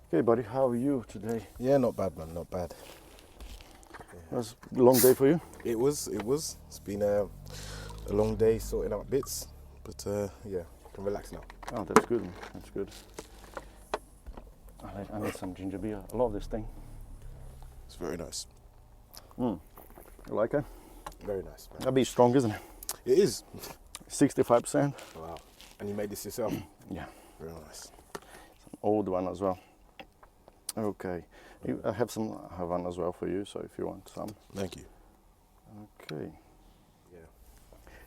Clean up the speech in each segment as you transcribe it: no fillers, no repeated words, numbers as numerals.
Hey buddy, how are you today? Yeah, not bad, man. Not bad. It was a long day for you? It was. It's been a long day sorting out bits, but yeah, can relax now. Oh, that's good, man. That's good. I need some ginger beer. I love this thing. It's very nice. You like it? Very nice, man. That'd be strong, isn't it? It is. 65%. Wow. And you made this yourself? Yeah. Very nice. Old one as well. Okay. I have some Havana as well for you, so if you want some. Thank you. Okay. Yeah.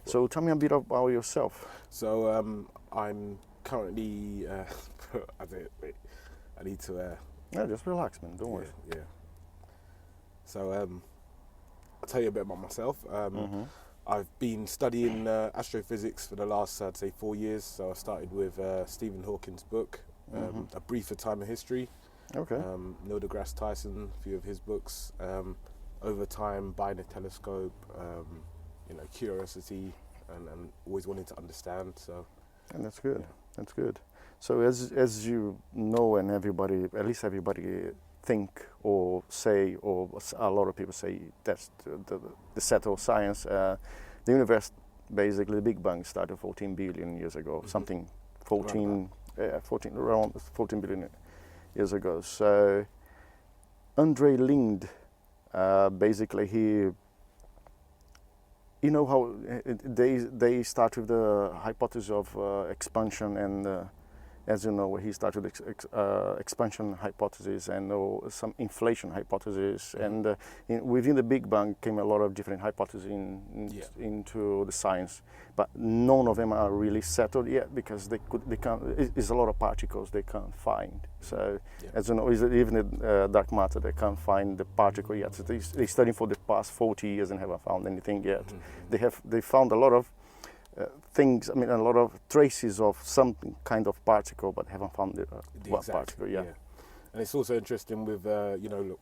So tell me a bit about yourself. So I'm currently. I need to. Yeah, just relax, man. Don't worry. Yeah. So I'll tell you a bit about myself. I've been studying astrophysics for the last, I'd say, 4 years. So I started with Stephen Hawking's book, A Briefer Time in History. Okay. Neil deGrasse Tyson, a few of his books. Over time, buying a telescope, curiosity, and always wanting to understand. So, And that's good. Yeah. That's good. So as you know, and everybody, at least everybody think or say, or a lot of people say, that's the set of science. The universe, basically, the Big Bang started 14 billion years ago. Something 14 around 14 billion years ago. So Andre Lind, basically, you know how they start with the hypothesis of expansion, and as you know, he started expansion hypothesis and some inflation hypothesis, and within the Big Bang came a lot of different hypotheses into the science, but none of them are really settled yet because they can't. It's a lot of particles they can't find. So as you know, even the dark matter, they can't find the particle yet. So they're studying for the past 40 years and haven't found anything yet. They found a lot of things. I mean, a lot of traces of some kind of particle, but haven't found what particle. Yeah. And it's also interesting with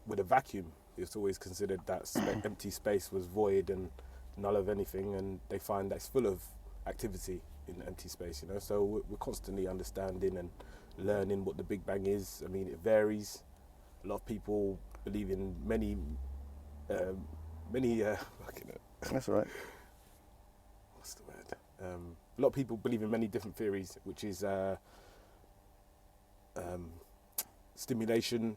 with a vacuum. It's always considered that empty space was void and null of anything, and they find that's full of activity in empty space. So we're constantly understanding and learning what the Big Bang is. I mean, it varies. A lot of people believe in many. That's right. What's the word? A lot of people believe in many different theories, which is stimulation.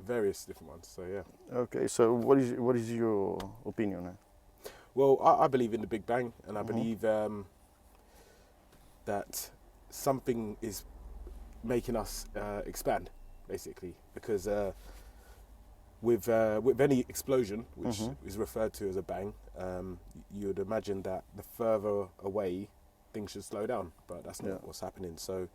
Various different ones. So yeah. Okay. So what is your opinion now? Well, I believe in the Big Bang, and I believe that something is making us expand, basically, because with any explosion, which is referred to as a bang, you would imagine that the further away things should slow down, but that's not what's happening. So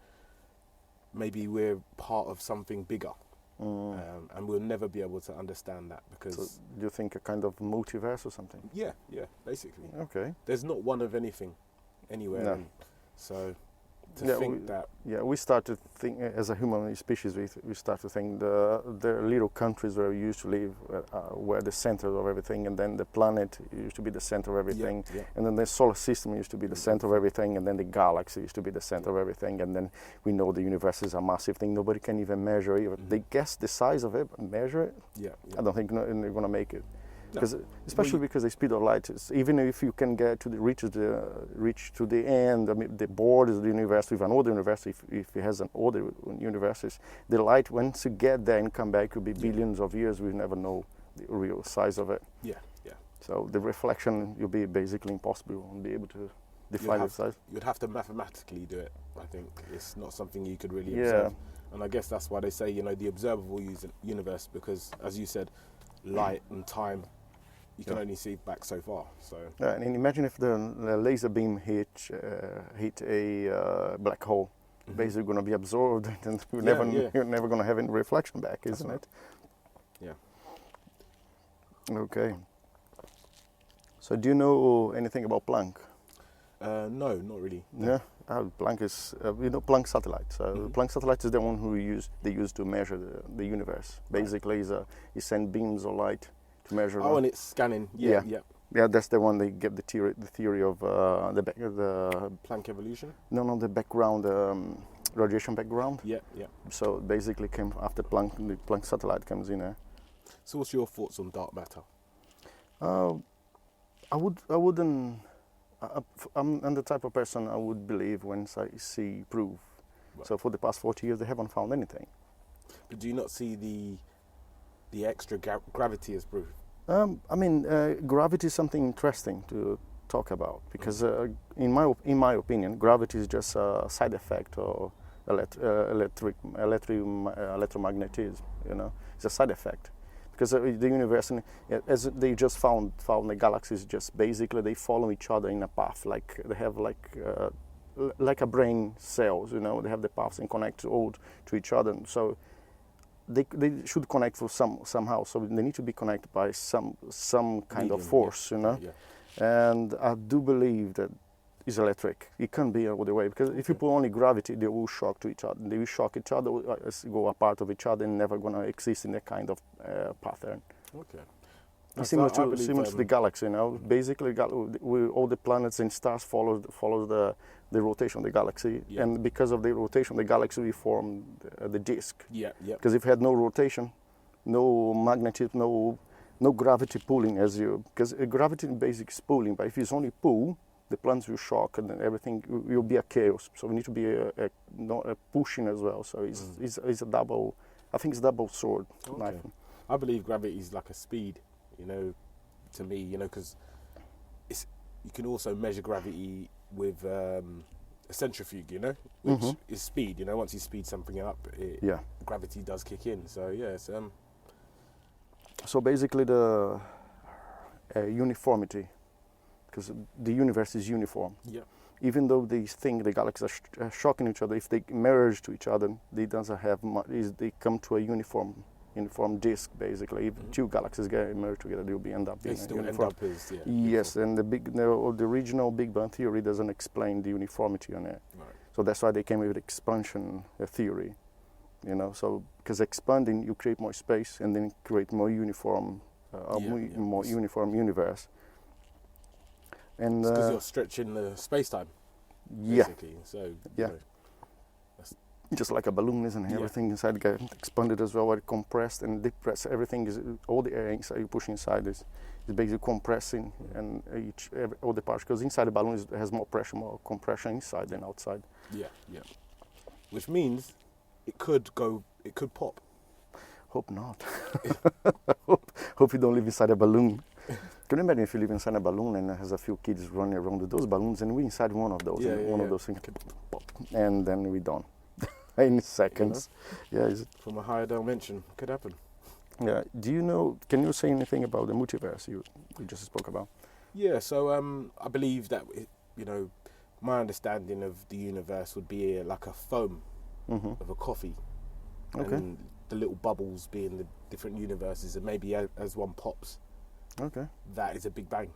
maybe we're part of something bigger, and we'll never be able to understand that because. So do you think a kind of multiverse or something? Yeah, basically. Okay. There's not one of anything anywhere, No. so that. Yeah, we start to think as a human species. We start to think the little countries where we used to live were the center of everything, and then the planet used to be the center of everything, and then the solar system used to be the center of everything, and then the galaxy used to be the center of everything, and then we know the universe is a massive thing. Nobody can even measure it. They guess the size of it, but measure it. I don't think they're gonna make it. Especially because the speed of light is, even if you can get to reach to the end, I mean, the borders of the universe with another universe, if it has an other universes, the light, once you get there and come back, will be billions of years. We never know the real size of it. Yeah. So the reflection will be basically impossible. You won't be able to define the size. You'd have to mathematically do it. I think it's not something you could really observe. And I guess that's why they say the observable universe, because as you said, light and time. You can only see back so far. So and imagine if the laser beam hit a black hole, basically going to be absorbed, and you're never going to have any reflection back, isn't it? Yeah. Okay. So do you know anything about Planck? No, not really. No. Planck is Planck satellite. So Planck satellite is the one they use to measure the universe. Basically, it sends beams of light to measure. And it's scanning. Yeah. That's the one they get the theory of the Planck evolution. No, the background. radiation background. Yeah, yeah. So basically came after Planck, the Planck satellite comes in there. So what's your thoughts on dark matter? I wouldn't. I'm the type of person I would believe once I see proof. Right. So for the past 40 years, they haven't found anything. But do you not see the extra gravity as proof? Gravity is something interesting to talk about because, in my opinion, gravity is just a side effect of electromagnetism. You know, it's a side effect because the universe, as they just found the galaxies, just basically they follow each other in a path. Like they have like a brain cells. You know, they have the paths and connect all to each other. So they should connect for somehow. So they need to be connected by some kind of force. Yeah. You know. Yeah. And I do believe that it's electric. It can't be other way because if you put only gravity, they will shock to each other. They will shock each other, go apart of each other, and never gonna exist in that kind of pattern. Okay. It's similar to the galaxy. You know, basically, all the planets and stars follow the rotation of the galaxy, and because of the rotation of the galaxy, we form the disk. Yeah, yeah. Because if you had no rotation, no magnetism, no gravity pulling because gravity basically is pulling, but if it's only pull, the planets will shock and then everything will be a chaos. So we need to be a pushing as well. So it's a double, I think it's a double sword knife. I believe gravity is like a speed, you know, to me, you know, because you can also measure gravity with a centrifuge, you know, which is speed, you know, once you speed something up, gravity does kick in. So yeah, it's So basically the uniformity, because the universe is uniform. Yeah. Even though they think the galaxies are shocking each other, if they merge to each other, they doesn't have they come to a uniform disk basically. If two galaxies get merged together, they'll end up being uniform. Yes, and the original Big Bang theory doesn't explain the uniformity on it. Right. So that's why they came with expansion theory. You know, so because expanding, you create more space and then create more uniform, more uniform universe. And because you're stretching the space-time, basically. So you know, just like a balloon, isn't it? Everything inside gets expanded as well, compressed and depressed. Everything is all the air inside you push inside is basically compressing, and all the particles inside the balloon has more pressure, more compression inside than outside. Yeah, yeah. Which means it could pop. Hope not. hope you don't live inside a balloon. Can you imagine if you live inside a balloon and has a few kids running around with those balloons and we inside one of those, one of those things can pop, and then we done in seconds. You know? From a higher dimension, could happen. Yeah. Do you know? Can you say anything about the multiverse you just spoke about? Yeah. So I believe that my understanding of the universe would be like a foam of a coffee, and the little bubbles being the different universes, and maybe as one pops. Okay. That is a big bang,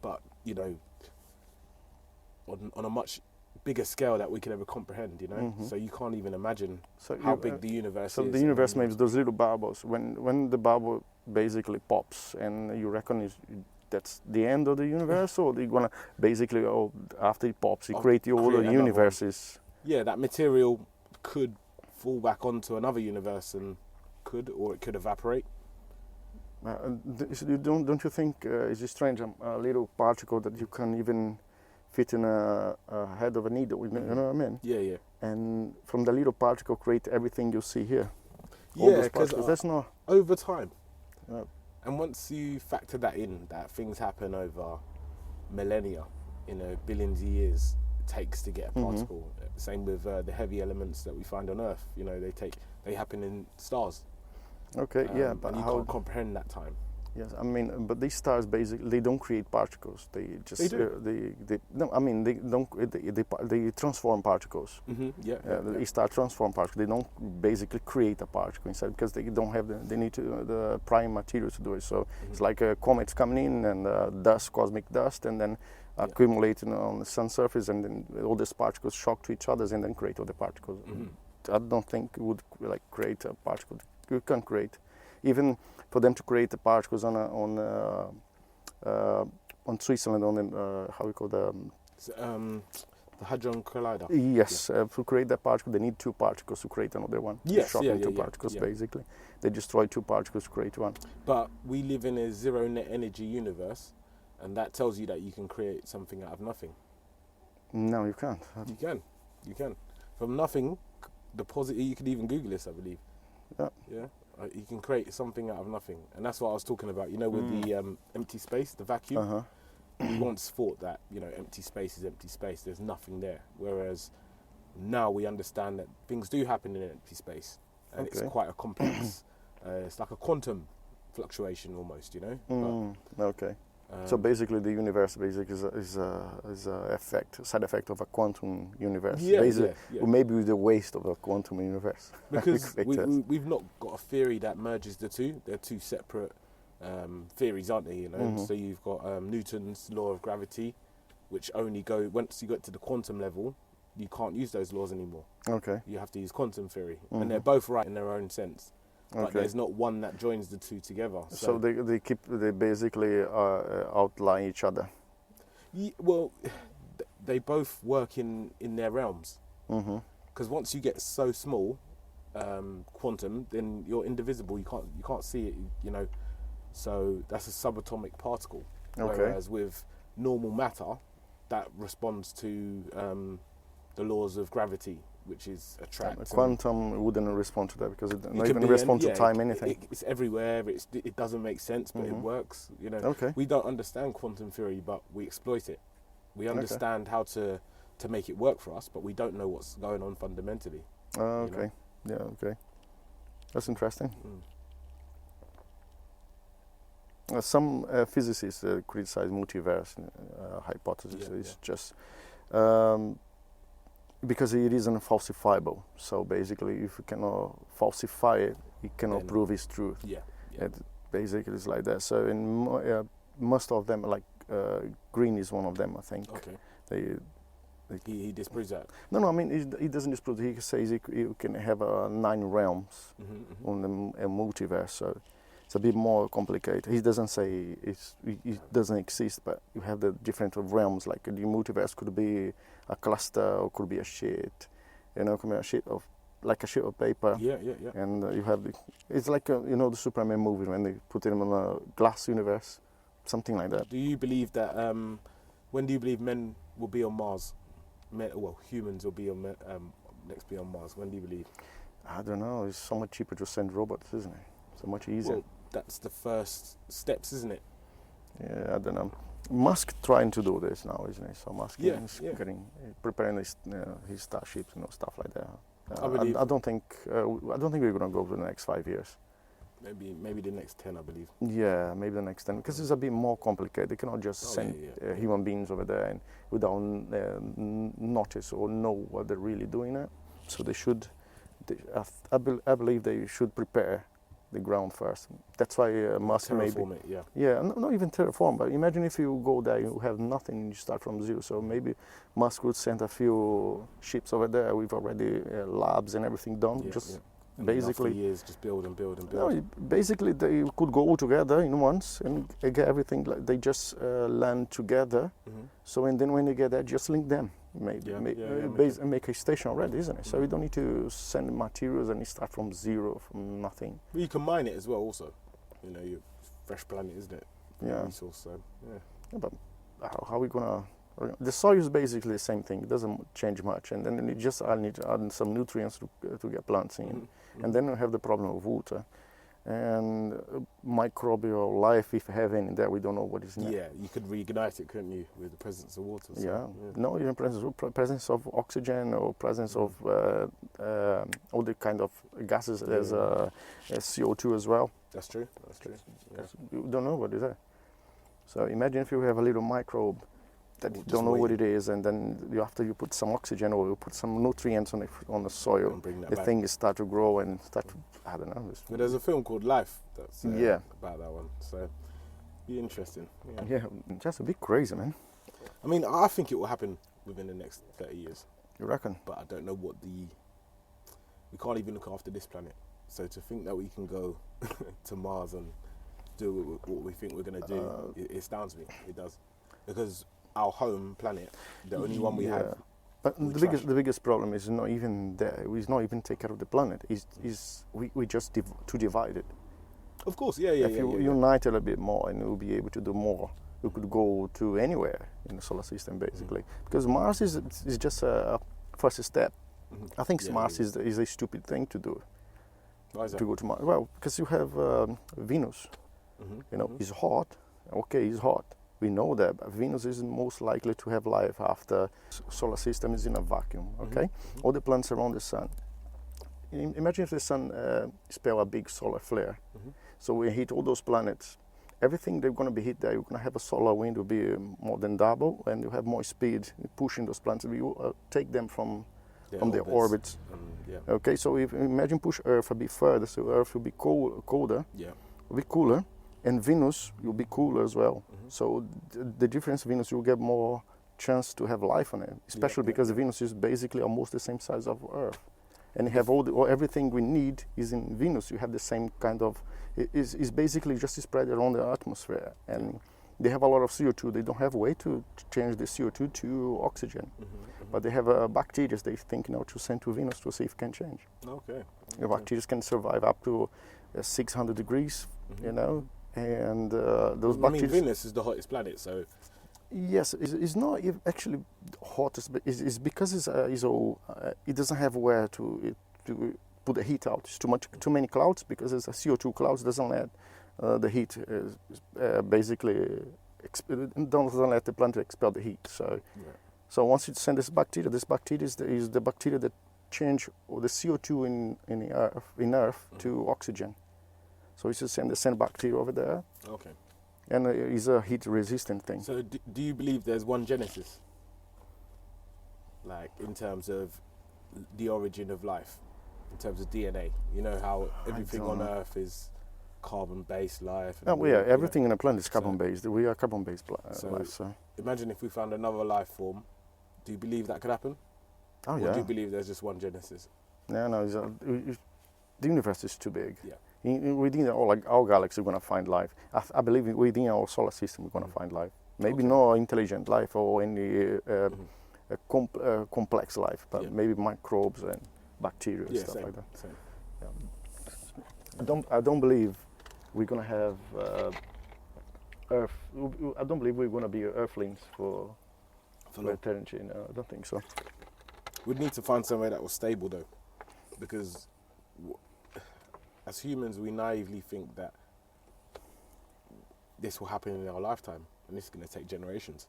but on a much bigger scale that we can ever comprehend. So you can't even imagine how big the universe is. So the universe makes those little bubbles. When the bubble basically pops, and you reckon that's the end of the universe, or they're gonna basically after it pops, it create all the universes. Yeah, that material could fall back onto another universe and it could evaporate. Don't you think it's strange? A little particle that you can even fit in a head of a needle. You know what I mean? Yeah, yeah. And from the little particle, create everything you see here. Yeah, because that's not over time. And once you factor that in, that things happen over millennia, billions of years it takes to get a particle. Same with the heavy elements that we find on Earth. They happen in stars. Okay, but and you can't comprehend that time. Yes, I mean, but these stars basically they don't create particles. They just they transform particles. They start transform particles. They don't basically create a particle inside because they don't have they need the prime material to do it. So it's like comets coming in and dust, cosmic dust, and then accumulating on the sun's surface, and then all these particles shock to each other and then create all the particles. I don't think it would create a particle. You can't create, even for them to create the particles on Switzerland, on how we call the The Hadron Collider. Yes, to create that particle, they need two particles to create another one. They Yes, shock yeah, in two yeah, yeah, particles, yeah. basically. They destroy two particles to create one. But we live in a zero net energy universe, and that tells you that you can create something out of nothing. No, you can't. You can. From nothing, you could even Google this, I believe. Yeah. Yeah. You can create something out of nothing. And that's what I was talking about, with the empty space, the vacuum. Uh-huh. We once thought that, empty space is empty space. There's nothing there. Whereas now we understand that things do happen in empty space. And it's quite a complex, it's like a quantum fluctuation almost, Okay. So basically, the universe is a side effect of a quantum universe. Yeah. Or maybe with the waste of a quantum universe. Because we've not got a theory that merges the two. They're two separate theories, aren't they? So you've got Newton's law of gravity, which only once you get to the quantum level, you can't use those laws anymore. Okay. You have to use quantum theory, and they're both right in their own sense. But there's not one that joins the two together. So they basically outline each other. Well, they both work in their realms. Because once you get so small, quantum, then you're indivisible. You can't see it. So that's a subatomic particle. Whereas with normal matter, that responds to the laws of gravity, which is attract. Quantum wouldn't respond to that because it doesn't even respond to time, anything. It's everywhere. It doesn't make sense, but it works. We don't understand quantum theory, but we exploit it. We understand how to make it work for us, but we don't know what's going on fundamentally. Okay. Yeah. Okay. That's interesting. Some physicists criticize multiverse hypothesis. It's just because it isn't falsifiable. So basically, if you cannot falsify it, you cannot prove its truth. Basically, it's like that. So in most of them, like Green is one of them, I think. Okay. He disproves that. No. I mean, he doesn't disprove. He says you can have 9 realms on the multiverse. So it's a bit more complicated. He doesn't say it doesn't exist, but you have the different realms. Like the multiverse could be a cluster or could be a sheet. Could be a sheet of paper. Yeah. And you have it's like the Superman movie when they put him in a glass universe, something like that. Do you believe that? When do you believe men will be on Mars? Humans will be on next be on Mars. When do you believe? I don't know. It's so much cheaper to send robots, isn't it? So much easier. Well, that's the first steps, isn't it? Yeah, I don't know. Musk trying to do this now, isn't he? So Musk is preparing his starships and stuff like that. I don't think we're gonna go for the next 5 years. Maybe the next 10, I believe. Yeah, maybe the next 10, because it's a bit more complicated. They cannot just send human beings over there and without notice or know what they're really doing there. So they should. I believe they should prepare the ground first. That's why Musk maybe. Terraform it, not even terraform, but imagine if you go there, you have nothing, and you start from zero. So maybe Musk would send a few ships over there with already labs and everything done. Basically, years just build and build and build. No, basically they could go all together in once and get everything. Like they just land together. So and then when they get there, just link them. Make a station already, isn't it? So you don't need to send materials and you start from zero, from nothing. But you can mine it as well. Also, your fresh planet, isn't it? Resource. So but how are we gonna? The soil is basically the same thing. It doesn't change much, and then I need to add some nutrients to get plants in, and then we have the problem of water and microbial life. If you have any there, we don't know what is in it. Yeah, you could reignite it, couldn't you, with the presence of water? So, No, even presence of oxygen or presence of all the kind of gases. There's CO2 as well. That's true. Yeah. You don't know what is there. So imagine if you have a little microbe that you don't know what it is, and then after you put some oxygen or you put some nutrients on the soil, the thing start to grow and start to, I don't know. But there's a film called Life that's about that one, so be interesting. Yeah, just a bit crazy, man. I mean, I think it will happen within the next 30 years. You reckon? But I don't know we can't even look after this planet. So to think that we can go to Mars and do what we think we're going to do, it astounds me. It does. Because our home planet, the only one we have, But the biggest problem is not even there. It's not even take care of the planet. We just too divided. Of course, yeah. If you unite a little bit more, and we'll be able to do more. We could go to anywhere in the solar system, basically. Because Mars is just a first step. I think Mars is a stupid thing to do. Why is that? To go to Mars. Well, because you have Venus. You know, it's hot. Okay, it's hot. We know that, but Venus is most likely to have life after solar system is in a vacuum, okay? All the planets around the sun. Imagine if the sun spell a big solar flare. So we hit all those planets. Everything they're going to be hit there, you're going to have a solar wind will be more than double, and you have more speed pushing those planets. You take them from their orbits. Okay, so if imagine push Earth a bit further, so Earth will be colder, will be cooler. And Venus will be cooler as well. So the difference, Venus, you'll get more chance to have life on it, especially because Venus is basically almost the same size of Earth. And you have everything we need is in Venus. You have the same kind of, it's basically just spread around the atmosphere. And they have a lot of CO2. They don't have a way to change the CO2 to oxygen. But they have bacteria they think now to send to Venus to see if it can change. Okay. The bacteria can survive up to 600 degrees, you know. And those bacteria. I mean, Venus is the hottest planet, so. Yes, it's not actually hottest, but it's because it doesn't have where to put the heat out. It's too many clouds because it's a CO2 clouds doesn't let the heat basically doesn't let the planet expel the heat. So once you send this bacteria is the bacteria that change the CO2 in Earth to oxygen. So you just send bacteria over there. Okay. And it's a heat-resistant thing. So do you believe there's one Genesis? Like, in terms of the origin of life? In terms of DNA? You know how everything on Earth is carbon-based life? Everything in the planet is carbon-based. We are carbon-based life. So imagine if we found another life form. Do you believe that could happen? Oh, or do you believe there's just one Genesis? No, the universe is too big. Yeah. Within our galaxy, we're going to find life. I believe within our solar system, we're going to find life. Maybe not intelligent life or any complex life, but maybe microbes and bacteria and stuff like that. Same. Yeah. I don't believe we're going to have Earth. I don't believe we're going to be Earthlings for eternity. No, I don't think so. We'd need to find somewhere that was stable, though, because as humans, we naively think that this will happen in our lifetime, and this is going to take generations.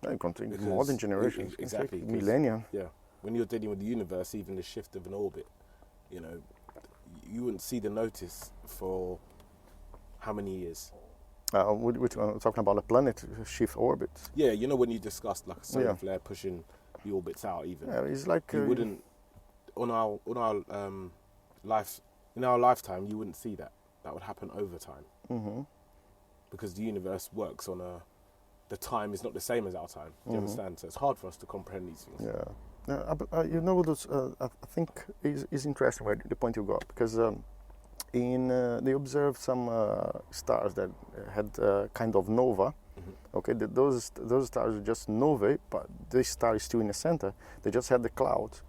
No, it can take more than generations. Exactly. Millennia. Yeah. When you're dealing with the universe, even the shift of an orbit, you know, you wouldn't see the notice for how many years? We're talking about a planet shift orbits. Yeah, you know when you discussed like a solar flare pushing the orbits out, even. Yeah, it's like you wouldn't on our life. In our lifetime, you wouldn't see that. That would happen over time. Because the universe works on the time is not the same as our time. Do you understand? So it's hard for us to comprehend these things. Yeah. You know, I think is interesting where the point you got, because they observed some stars that had kind of nova. Okay, those stars are just novae, but this star is still in the center. They just had the clouds.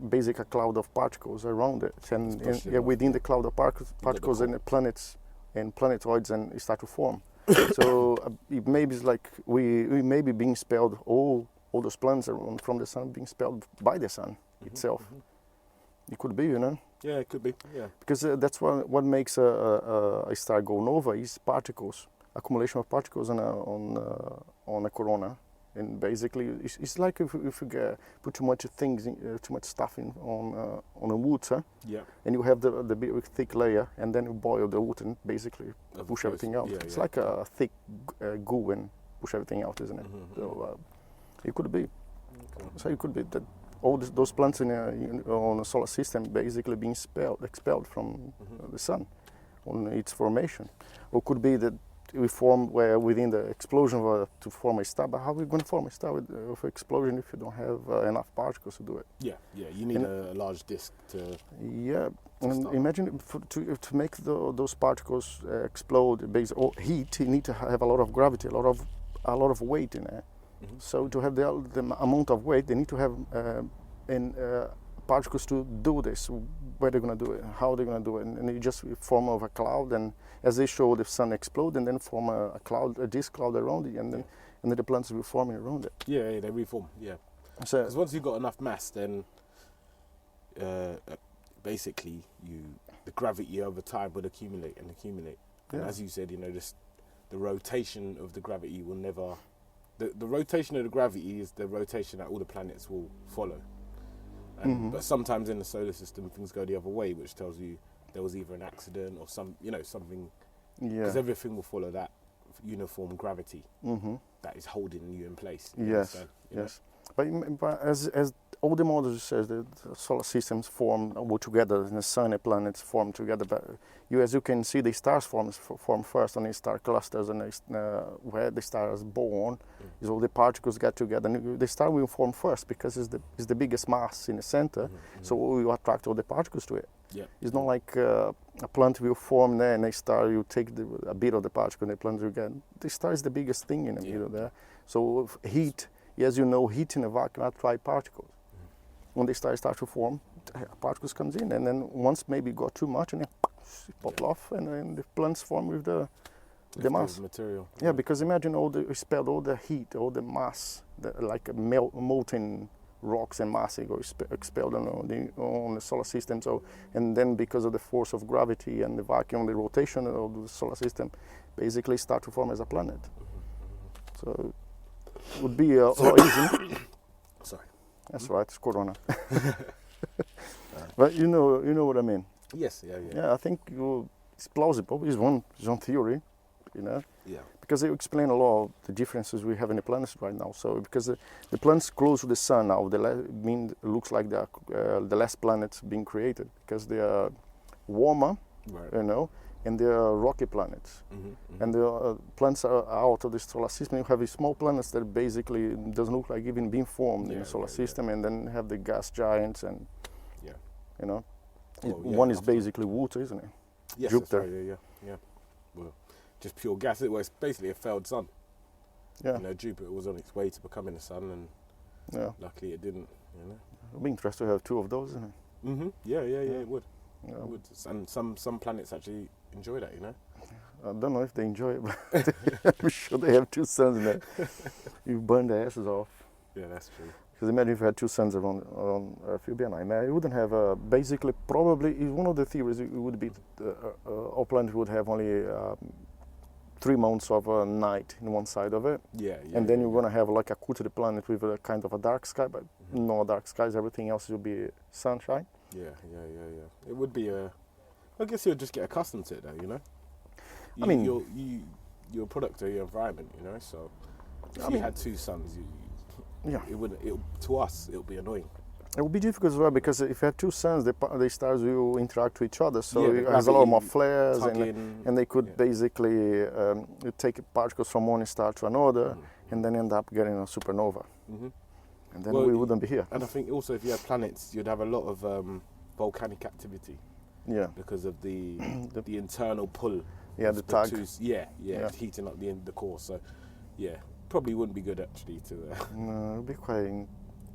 Basically a cloud of particles around it, and within the cloud of particles and the planets and planetoids and start to form. So it maybe it's like we may be being expelled, all those planets from the sun being expelled by the sun itself. It could be, you know. Yeah, it could be. Yeah. Because that's what makes a star go nova is particles, accumulation of particles on a corona. And basically, it's like if you put too much things, too much stuff on a wood, and you have the big thick layer, and then you boil the wood and basically push everything out. It's like a thick goo and push everything out, isn't it? So it could be. Okay. So it could be that all those plants on a solar system basically being expelled from the sun on its formation, or could be that we form within the explosion to form a star. But how are we going to form a star with explosion if you don't have enough particles to do it? Yeah, you need a large disk to. Yeah, and imagine to make those particles explode based on heat, you need to have a lot of gravity, a lot of weight in it. So to have the amount of weight, they need to have particles to do this. Where they're going to do it, how they're going to do it, and you just form of a cloud. And as they show, the sun explode and then form a cloud, a disk cloud around it, and then the plants will form around it. Yeah, they reform. Yeah. So Because once you've got enough mass, then basically the gravity over time would accumulate and accumulate. And as you said, just the rotation of the gravity will never. The rotation of the gravity is the rotation that all the planets will follow. And, But sometimes in the solar system, things go the other way, which tells you there was either an accident or something. Because everything will follow that uniform gravity that is holding you in place. Yes. But as all the models says, the solar systems form all together, and the sun and planets form together. But as you can see, the stars form first on the star clusters, and where the star is born, is all the particles get together. And the star will form first because it's the biggest mass in the center, so we will attract all the particles to it. Yeah. It's not like a plant will form there, and a star you take a bit of the particle, and the plant will get. The star is the biggest thing in the middle there. So heat. As you know, heat in a vacuum attracts particles. When the stars start to form, particles comes in, and then once maybe got too much, and then pop off, and then the plants form with the mass. Material. Yeah, because imagine all the heat, all the mass, like molten rocks and mass go expelled on the solar system. So, and then because of the force of gravity and the vacuum, the rotation of the solar system, basically start to form as a planet. So. Would be a lot easier. Sorry. That's right. It's Corona. But you know what I mean. Yes. Yeah. Yeah, I think it's plausible. It's one theory, Yeah. because they explain a lot of the differences we have in the planets right now. So because the planets close to the sun now, looks like the last planets being created because they are warmer, Right. And they are rocky planets. And the planets are out of the solar system. You have small planets that basically doesn't look like even being formed in the solar system, and then have the gas giants and one is basically water, isn't it? Yes, Jupiter. that's right, yeah. Well, just pure gas. It was basically a failed sun. Yeah. Jupiter was on its way to becoming a sun, and luckily it didn't. It'd be interesting to have two of those, isn't it? Yeah, it would. Yeah. It would. And some planets actually enjoy that, I don't know if they enjoy it, but I'm sure they have two suns in there. You burn their asses off. Yeah, that's true. Because imagine if you had two suns around Earth, you'd be a nightmare. You wouldn't have basically, probably, one of the theories it would be our planet would have only 3 months of night in one side of it. Yeah. And then you're going to have like a quarter planet with a kind of a dark sky, but no dark skies, everything else will be sunshine. Yeah. It would be I guess you'll just get accustomed to it, though. I mean, you're a product of your environment, So if you had two suns, it wouldn't. To us, it would be annoying. It would be difficult as well because if you have two suns, the stars will interact with each other, so Yeah, it has a lot more flares, in, and they could basically take particles from one star to another, and then end up getting a supernova, and then we wouldn't be here. And I think also if you had planets, you'd have a lot of volcanic activity. Yeah. Because of the internal pull. Yeah, the tug. Heating up the core. So, probably wouldn't be good actually to. No, it'd be quite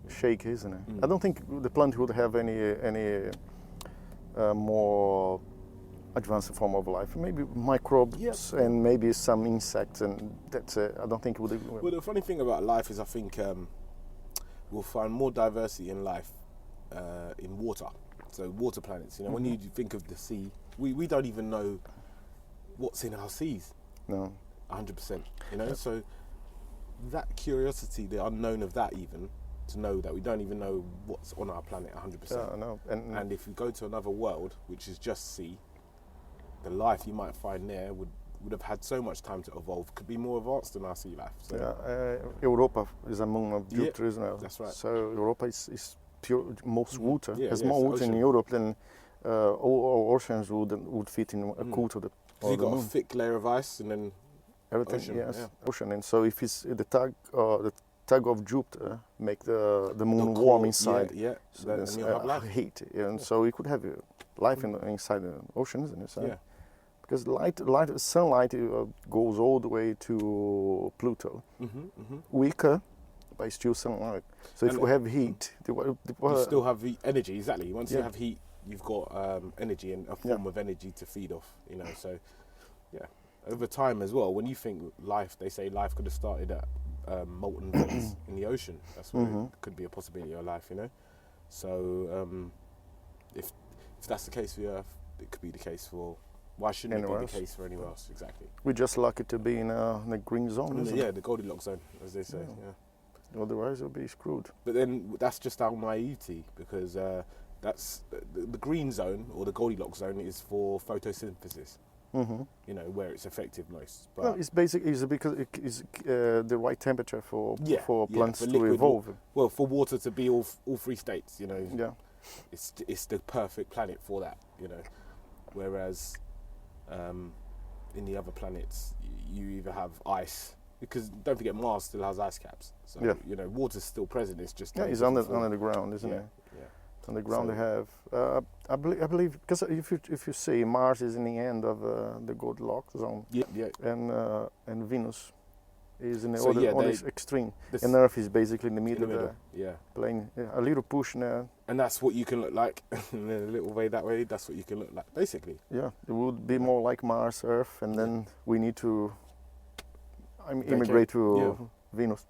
shaky, isn't it? I don't think the plant would have any more advanced form of life. Maybe microbes and maybe some insects, and that's it. I don't think it would. Well, the funny thing about life is I think we'll find more diversity in life in water. So water planets, when you think of the sea, we don't even know what's in our seas. No. 100%. So that curiosity, the unknown of that, even to know that we don't even know what's on our planet 100%. Yeah, I know. And if you go to another world, which is just sea, the life you might find there would have had so much time to evolve, could be more advanced than our sea life. So. Yeah, Europa is a moon of Jupiter, isn't it? That's right. So Europa is pure, most water. There's more water ocean. in Europe than all oceans would fit in a quarter of the moon. You've got a thick layer of ice and then everything, ocean, ocean. And so if it's the tug of Jupiter make the moon warm inside, so then you'll have life. Heat, and so you could have life inside the ocean, isn't it? So because sunlight goes all the way to Pluto. Weaker, but it's still sunlight. So if And we have heat, you still have the energy, exactly. Once you Yeah. have heat, you've got energy and a form of energy to feed off, you know. So, yeah, over time as well, when you think life, they say life could have started at molten vents in the ocean. That's where it could be a possibility of life, you know. So, if that's the case for the Earth, it could be the case for, why shouldn't Anywhere it be else. the case for anywhere else? Exactly. we're just lucky to be in the green zone, isn't Yeah, it? the Goldilocks zone, as they say, Yeah. yeah. Otherwise, we'll be screwed. But then that's just our naivety, because that's the green zone or the Goldilocks zone is for photosynthesis. Mm-hmm. You know, where it's effective most. But Well, it's basically because it is the right temperature for plants for to liquid evolve. well, for water to be all three states, you know, Yeah. it's the perfect planet for that. You know, whereas in the other planets you either have ice, because don't forget Mars still has ice caps. So Yeah. you know, water's still present. It's just Yeah, in a it's different under form. the ground, isn't Yeah, it? yeah. On the ground So- they have. I believe because if you see Mars is in the end of the Goldilocks zone, Yeah. and Venus is in the So, yeah, other they- extreme, This- and Earth is basically in the in middle, the of middle. Yeah. the plane. Yeah, a little push now. And that's what you can look like in a little way that way. That's what you can look like, basically. Yeah, it would be more like Mars, Earth, and then we need to immigrate to Yeah. Venus.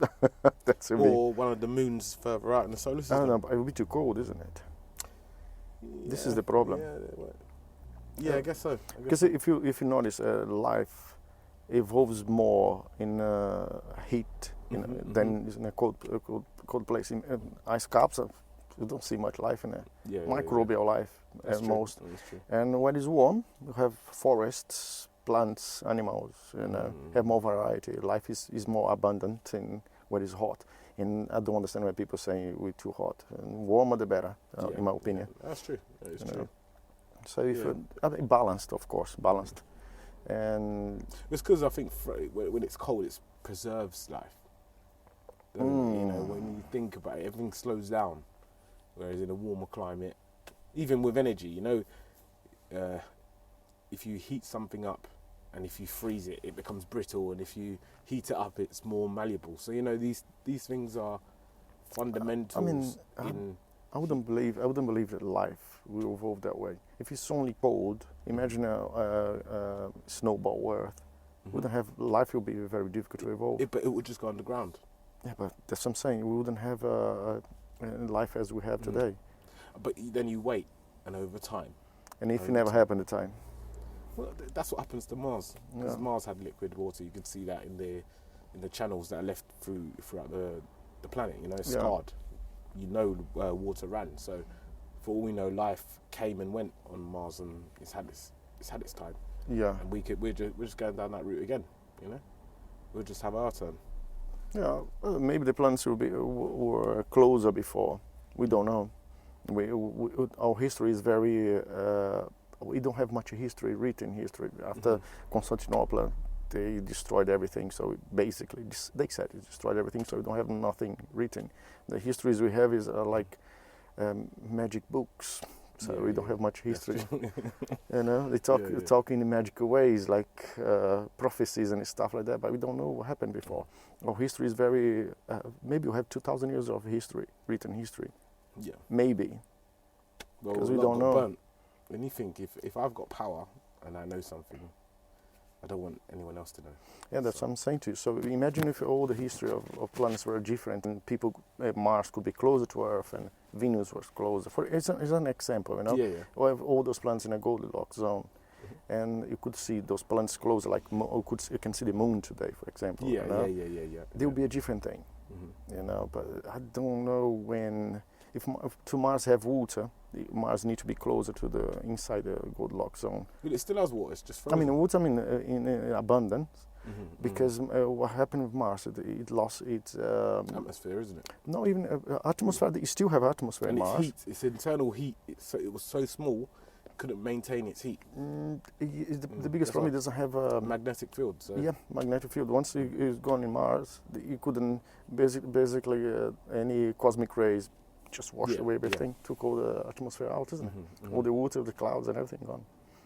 That's a bit. Or one of the moons further out in the solar I system. don't know, but it would be too cold, isn't it? This is the problem. Yeah, I guess so. Because if you notice, life evolves more in heat than in a cold place. In ice caps, you don't see much life in there. Microbial life That's at true. most. That's true. And when it's warm, you have forests, plants, animals, have more variety. Life is more abundant in when it's hot. And I don't understand why people say we're too hot. And warmer the better, in my opinion. Yeah, that's true. That is You true. know. So if Yeah. balanced, of course, balanced. And It's because I think when it's cold, it preserves life. You know, when you think about it, everything slows down. Whereas in a warmer climate, even with energy, you know, if you heat something up and if you freeze it, it becomes brittle, and if you heat it up, it's more malleable. So you know, these things are fundamentals. I wouldn't believe that life will evolve that way. If it's only cold, imagine a snowball Earth. Wouldn't have life will be very difficult to evolve. But it would just go underground. Yeah, but that's what I'm saying. We wouldn't have life as we have today. But then you wait, and over time. And if Over it never time. happened at the time. Well, that's what happens to Mars. Because Yeah. Mars had liquid water. You can see that in the channels that are left throughout the planet. You know, it's Yeah. scarred. You know, water ran. So, for all we know, life came and went on Mars, and it's had its time. Yeah. And we're just going down that route again. You know, we'll just have our turn. Yeah. Well, maybe the planets were closer before. We don't know. Our history is very. We don't have much written history. After Constantinople, they destroyed everything. So basically, they said it destroyed everything. So we don't have nothing written. The histories we have is like magic books. So we don't have much history. You know, they talk in magical ways, like prophecies and stuff like that. But we don't know what happened before. Our history is very. Maybe we have 2,000 years of history, written history. Yeah. Maybe. Well, 'Cause we a lot don't got know. burnt. When you think if I've got power and I know something, I don't want anyone else to know. Yeah, that's what I'm saying to you. So imagine if all the history of planets were different, and Mars could be closer to Earth, and Venus was closer. It's an example, you know. Yeah. We have all those planets in a Goldilocks zone, and you could see those planets closer. Like you can see the Moon today, for example. Yeah, you know? yeah. There will be a different thing, you know. But I don't know when. If to Mars have water, Mars need to be closer to the inside the Goldilocks zone. But it still has water. It's just I frozen. mean, water in abundance. Because what happened with Mars, it lost its atmosphere, isn't it? not even atmosphere. You still have atmosphere And in its Mars. heat, its internal heat, it was so small, it couldn't maintain its heat. The biggest that's problem, why. it doesn't have Magnetic field. So yeah, magnetic field. Once it's gone in Mars, you couldn't basically any cosmic rays just washed away everything, took all the atmosphere out, isn't it? All the water, the clouds, and everything gone.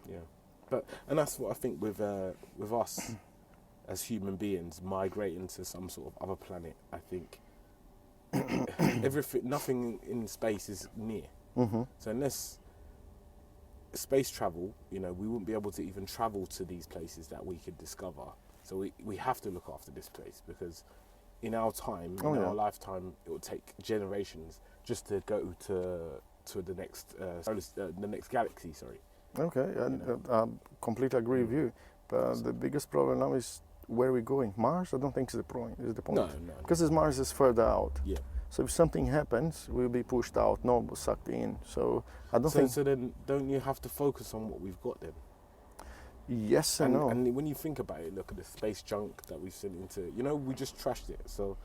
Yeah, and that's what I think with us as human beings migrating to some sort of other planet. I think nothing in space is near. Mm-hmm. So unless space travel, we wouldn't be able to even travel to these places that we could discover. So we have to look after this place, because in our time, our lifetime, it will take generations just to go to the next the next galaxy. Sorry. Okay, I completely agree with you. But the biggest problem now is where we're going. Mars, I don't think is the point. No. Because Mars is further out. Yeah. So if something happens, we'll be pushed out, not sucked in. So I don't think. So then, don't you have to focus on what we've got then? Yes and no. And when you think about it, look at the space junk that we've sent into. We just trashed it. So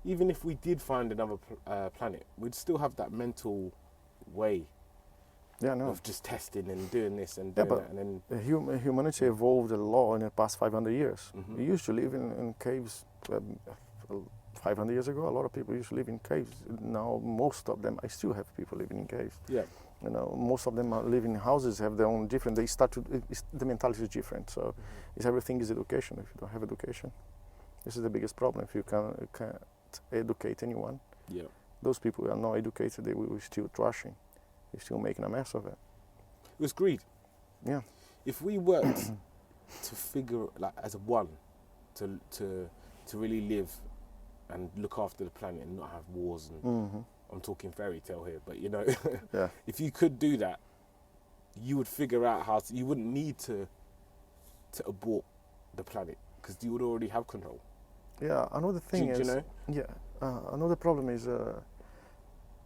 even if we did find another planet, we'd still have that mental way. Yeah, no. Of just testing and doing this and doing that, and then humanity evolved a lot in the past 500 years. Mhm. We used to live in caves 500 years ago. A lot of people used to live in caves. Now most of them, I still have people living in caves. Yeah. Most of them are living in houses, have their own different. They start to. The mentality is different. So, everything is education. If you don't have education, this is the biggest problem. If you can't educate anyone, those people who are not educated, they will still trashing. You're still making a mess of it. It was greed. Yeah. If we worked to figure, like, as a one, to really live and look after the planet and not have wars, and I'm talking fairy tale here, but Yeah. if you could do that, you would figure out how to. You wouldn't need to abort the planet, because you would already have control. Yeah. Another thing is. Do you know? Yeah. Another problem is.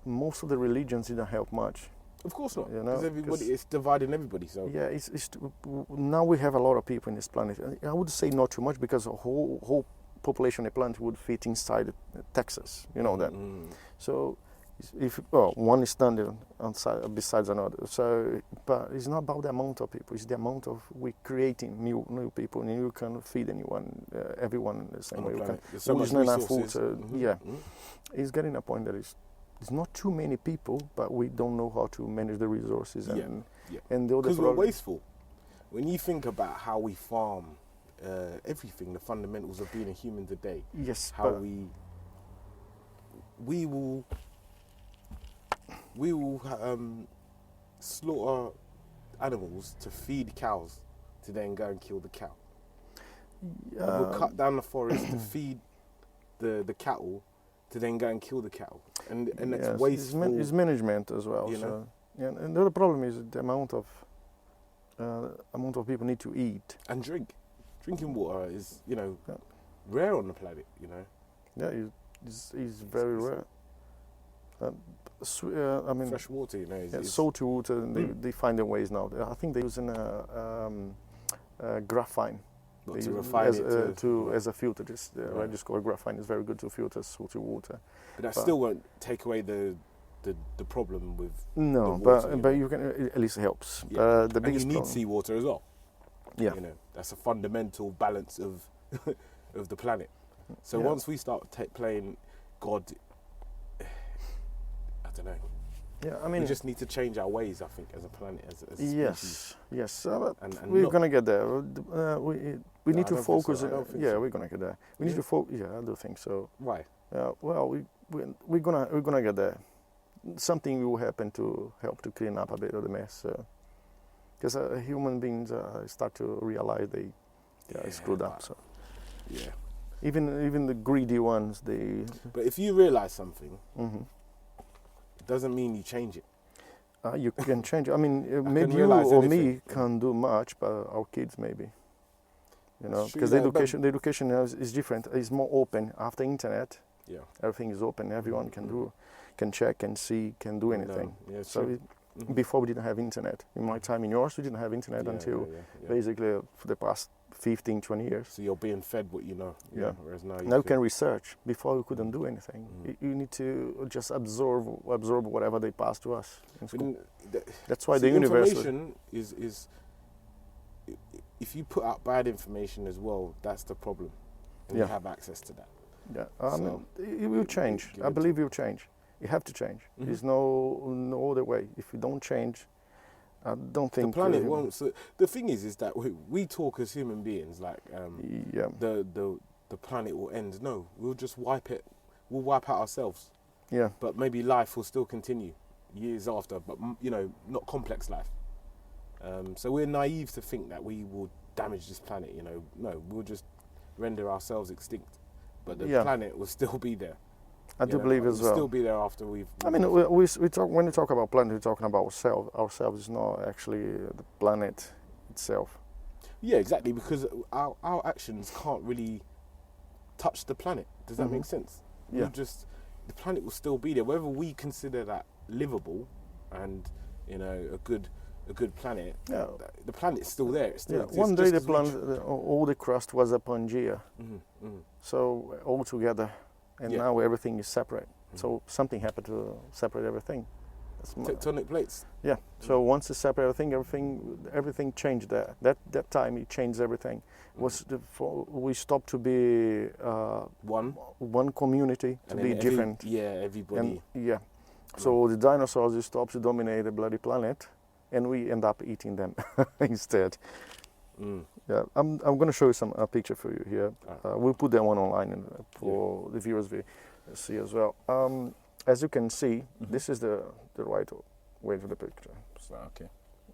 Most of the religions didn't help much. Of course not. Because it's dividing everybody. So yeah, now we have a lot of people in this planet. I would say not too much, because the whole population of the planet would fit inside Texas. You know that. So one is standing besides another. So, but it's not about the amount of people. It's the amount of we creating new people, and you can feed everyone the same way. There's so much resources. It's getting a point that it's not too many people, but we don't know how to manage the resources. And the other because we're wasteful. When you think about how we farm, everything, the fundamentals of being a human today. Yes. How we will slaughter animals to feed cows, to then go and kill the cow. We'll cut down the forest to feed the cattle, to then go and kill the cattle, and that's wasteful. It's management as well. And the other problem is the amount of people need to eat and drink. Drinking water is rare on the planet. Yeah, it's very rare. Fresh water. Salty water. They find their ways now. I think they're using graphene. To refine it as a filter. Just called graphene is very good to filter salty water. But that still won't take away the problem with no, the water, but you can at least helps. Yeah. The biggest and you need seawater as well. Yeah, that's a fundamental balance of of the planet. So once we start playing God, I don't know. Yeah, I mean, we just need to change our ways. I think as a planet, as a species. Yes. And we're gonna get there. We need to focus. So. We're gonna get there. We need to focus. Yeah, I do think so. Why? We're gonna get there. Something will happen to help to clean up a bit of the mess. Because human beings start to realize they screwed up. So even the greedy ones, they. But if you realize something. It doesn't mean you change it. You can change it. I mean, maybe you or me can't do much, but our kids maybe. Because the education is different. It's more open after internet. Yeah. Everything is open. Everyone can check, can see, can do anything. So before we didn't have internet. In my time, in yours, we didn't have internet until basically for the past 15, 20 years. So you're being fed what you know. Yeah. Whereas now you can research. Before we couldn't do anything. You need to just absorb whatever they pass to us in school. That's why the universe. Information is if you put out bad information as well, that's the problem. And you have access to that. Yeah. It will change. I believe it will change. You have to change. There's no other way. If you don't change, I don't think the planet won't. So the thing is that we talk as human beings like the planet will end. No, we'll just wipe it. We'll wipe out ourselves. Yeah. But maybe life will still continue years after, but not complex life. So we're naive to think that we will damage this planet. No, we'll just render ourselves extinct, but the planet will still be there. I do believe as well. Still be there after we've. I mean, we talk, when you talk about planet, we're talking about ourselves. It's not actually the planet itself. Yeah, exactly, because our actions can't really touch the planet. Does that make sense? Yeah. The planet will still be there, whether we consider that livable and a good planet. Yeah. The planet's still there. It still exists. One day the planet, all the crust was a Pangea, so all together, and now everything is separate. So something happened to separate everything. Tectonic plates. Yeah. So once it separated everything changed there. That time it changed everything. We stopped to be one community, to be different. Everybody. So the dinosaurs stopped to dominate the bloody planet, and we end up eating them instead. Yeah. I'm going to show you a picture for you here. We'll put that one online for the viewers to see as well. As you can see, this is the right way to the picture.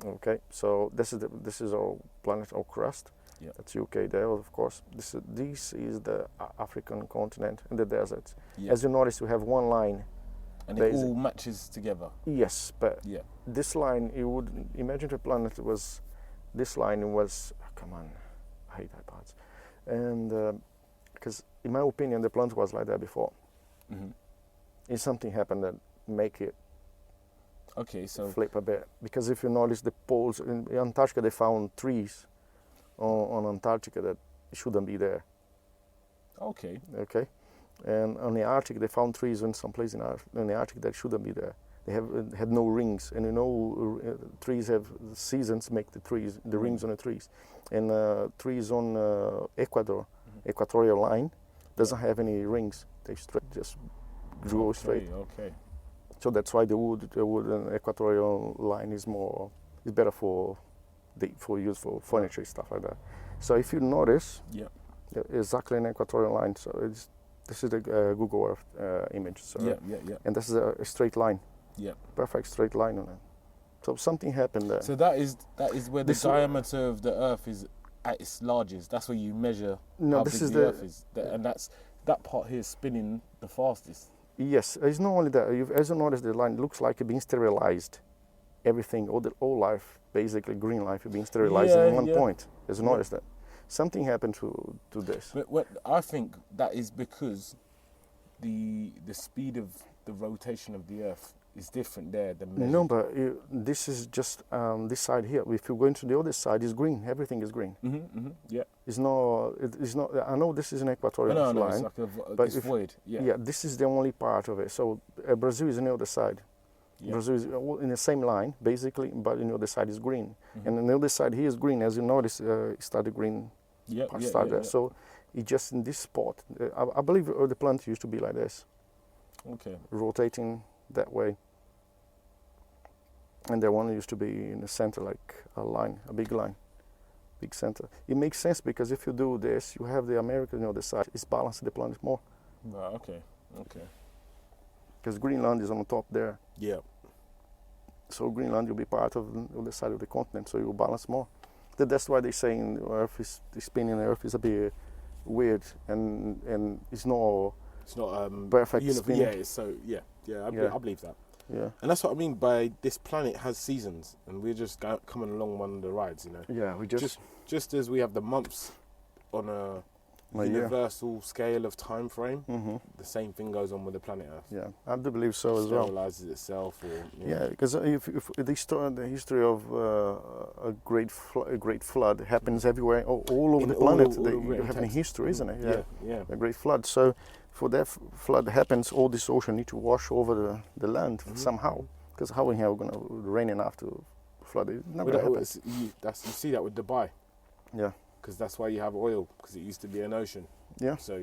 Okay. So this is our planet, our crust. Yeah. That's UK there, of course. This is the African continent and the deserts. Yeah. As you notice, we have one line. And it all matches together. Yes, but this line, you would imagine the planet was. This line was. Come on, I hate iPads. And because, in my opinion, the planet was like that before. And something happened that make it flip a bit. Because if you notice the poles in Antarctica, they found trees on Antarctica that shouldn't be there. Okay. And on the Arctic, they found trees in some place in the Arctic that shouldn't be there. They had no rings, and trees have seasons make the rings on the trees, and trees on Ecuador, equatorial line, doesn't have any rings. They just grow straight. Okay. So that's why the wood and equatorial line is better for use for furniture stuff like that. So if you notice, exactly an equatorial line. So this is the Google Earth image. So and this is a straight line. Yeah. Perfect straight line on it. So something happened there. So that is where the diameter of the Earth is at its largest. That's where you measure how big the Earth is, and that part here is spinning the fastest. Yes, it's not only that. As you notice, the line looks like it's being sterilized. Everything, all life, basically green life, is being sterilized in one point. As you notice that, something happened to this. But I think that is because the speed of the rotation of the Earth is different there than measured. No, but this is just this side here. If you go into the other side, it's green. Everything is green. Yeah. It's not. I know this is an equatorial line, it's like but it's void. Yeah. This is the only part of it. So Brazil is on the other side. Yeah. Brazil is in the same line, basically, but on the other side is green. And on the other side here is green. As you notice, it started green. There. So it's just in this spot. I believe the planet used to be like this. Okay. Rotating that way. And the one used to be in the center, like a line, a big line, big center. It makes sense because if you do this, you have the America on the other side. It's balancing the planet more. Right, okay. Because Greenland is on the top there. Yeah. So Greenland will be part of the other side of the continent, so you will balance more. That's why they're saying Earth is spinning. Earth is a bit weird, and it's not perfect spinning. I believe that. Yeah. And that's what I mean by this planet has seasons, and we're just coming along one of the rides, Yeah, we just as we have the months on a universal scale of time frame, the same thing goes on with the planet Earth. Yeah, I do believe so as well. Sterilizes itself, because if the history of a great flood happens everywhere, all over the planet, you have a history, isn't it? Yeah. A great flood. So for that flood happens, all this ocean need to wash over the land somehow. Because how in hell going to rain enough to flood it? Never happens. You see that with Dubai. Yeah. Because that's why you have oil, because it used to be an ocean. Yeah. So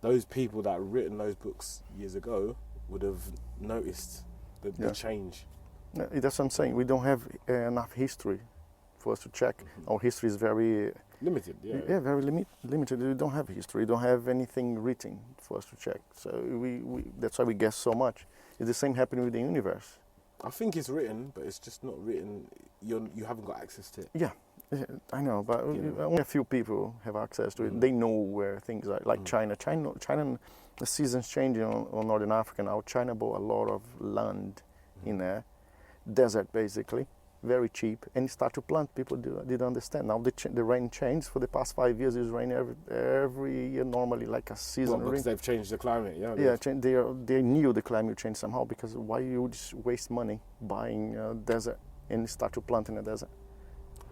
those people that written those books years ago would have noticed the change. Yeah, that's what I'm saying. We don't have enough history for us to check. Our history is very limited. Yeah. Yeah, very limited. We don't have history. We don't have anything written for us to check. So that's why we guess so much. It's the same happening with the universe. I think it's written, but it's just not written. You haven't got access to it. Yeah, I know, but only a few people have access to it. They know where things are. Like China, the seasons changing on Northern Africa now. China bought a lot of land in there, desert basically, very cheap, and start to plant. People didn't understand. Now the rain changed. For the past 5 years, it's rain every year normally, like a season. Well, because they've changed the climate. Yeah. Yeah, they knew the climate change somehow, because why you just waste money buying a desert and start to plant in a desert?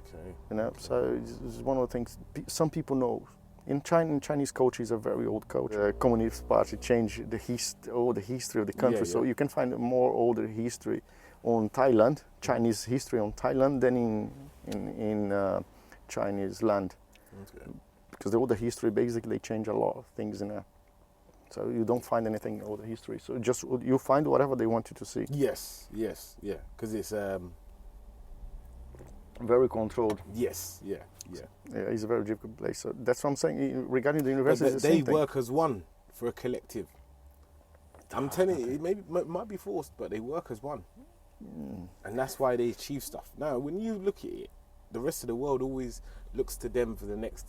Okay. You know, so it's one of the things some people know. In Chinese culture is a very old culture. The Communist Party changed the history of the country, so you can find more older history on Thailand, Chinese history on Thailand, than in Chinese land. Okay. Because the older history basically change a lot of things in there. So you don't find anything in older history. So just you find whatever they want you to see. Yes, yeah, because it's very controlled. Yes, yeah. Yeah, it's a very difficult place. So that's what I'm saying regarding the university. They work as one for a collective. I'm telling you, it might be forced, but they work as one, and that's why they achieve stuff. Now, when you look at it, the rest of the world always looks to them for the next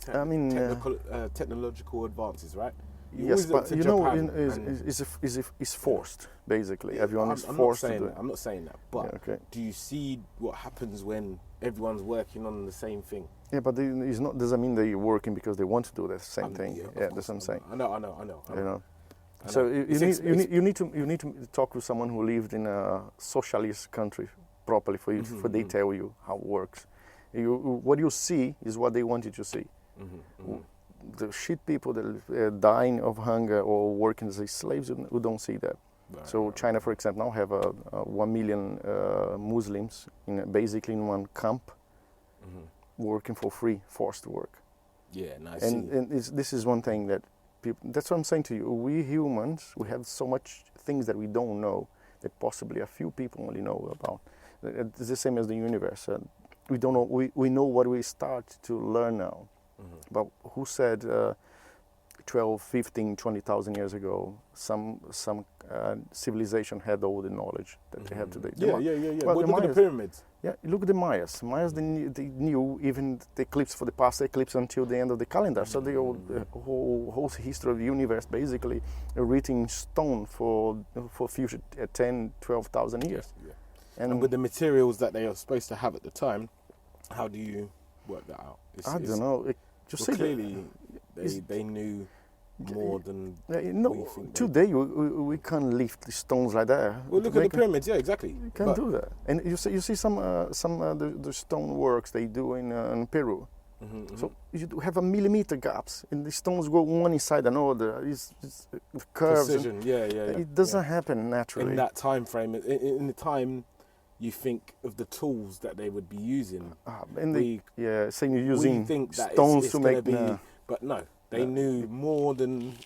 technological advances, right? Yes, but you know, it's forced, basically. Everyone is forced to do it. I'm not saying that, but do you see what happens when everyone's working on the same thing? Yeah, but it's not doesn't mean they're working because they want to do the same thing. Yeah, that's what I'm saying. I know. You know. So you need to talk with someone who lived in a socialist country properly for you, for they tell you how it works. What you see is what they want you to see. The shit people that are dying of hunger or working as slaves who don't see that. Right, so China, for example, now have 1 million Muslims basically in one camp, working for free, forced to work. Yeah, nice. And this is one thing that people. That's what I'm saying to you. We humans, we have so much things that we don't know that possibly a few people only know about. It's the same as the universe. We don't know. We know what we start to learn now. But who said 12, 15, 20,000 years ago some civilization had all the knowledge that they have today? Yeah. Well, look at the pyramids. Yeah, look at the Mayas. Mayas, they knew even the eclipse for the past eclipse until the end of the calendar. So the whole history of the universe basically written in stone for future 10, 12,000 years. Yeah. And with the materials that they are supposed to have at the time, how do you work that out? I don't know. Clearly, they knew more than we think. Today we can't lift the stones like that. Well, look at the pyramids. Yeah, exactly. You can't do that. And you see some the stone works they do in Peru. So you have a millimeter gaps, and the stones go one inside another. It's curves. Precision. Yeah. It doesn't happen naturally in that time frame. In the time. You think of the tools that they would be using. Saying you're using stones to make. But no, they knew more than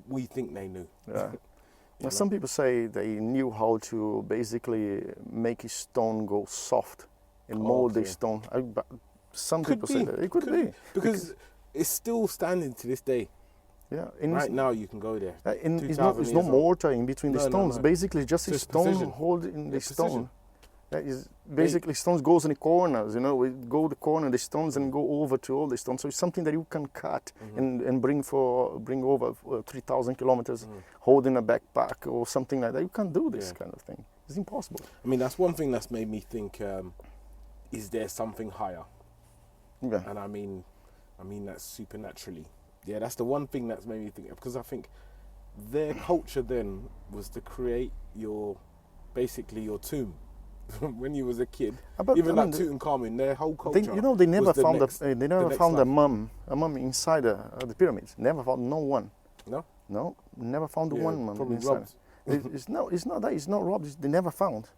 we think they knew. Yeah. Now, some people say they knew how to basically make a stone go soft and mold the stone. Some people say that it could be because it's still standing to this day. Yeah, right now you can go there. It's no mortar in between the stones. No. Basically, just a stone holding the stone. Is basically stones goes in the corners, we go the corner the stones and go over to all the stones. So it's something that you can cut and bring over 3,000 kilometers, holding a backpack or something like that. You can't do this kind of thing. It's impossible. I mean, that's one thing that's made me think: is there something higher? Yeah. And I mean that supernaturally. Yeah, that's the one thing that's made me think, because I think their culture then was to create your tomb. When you was a kid, Tutankhamun, their whole culture. They never found a mum inside the pyramids. Never found no one. No, never found one mum inside. It's not that. It's not robbed. They never found.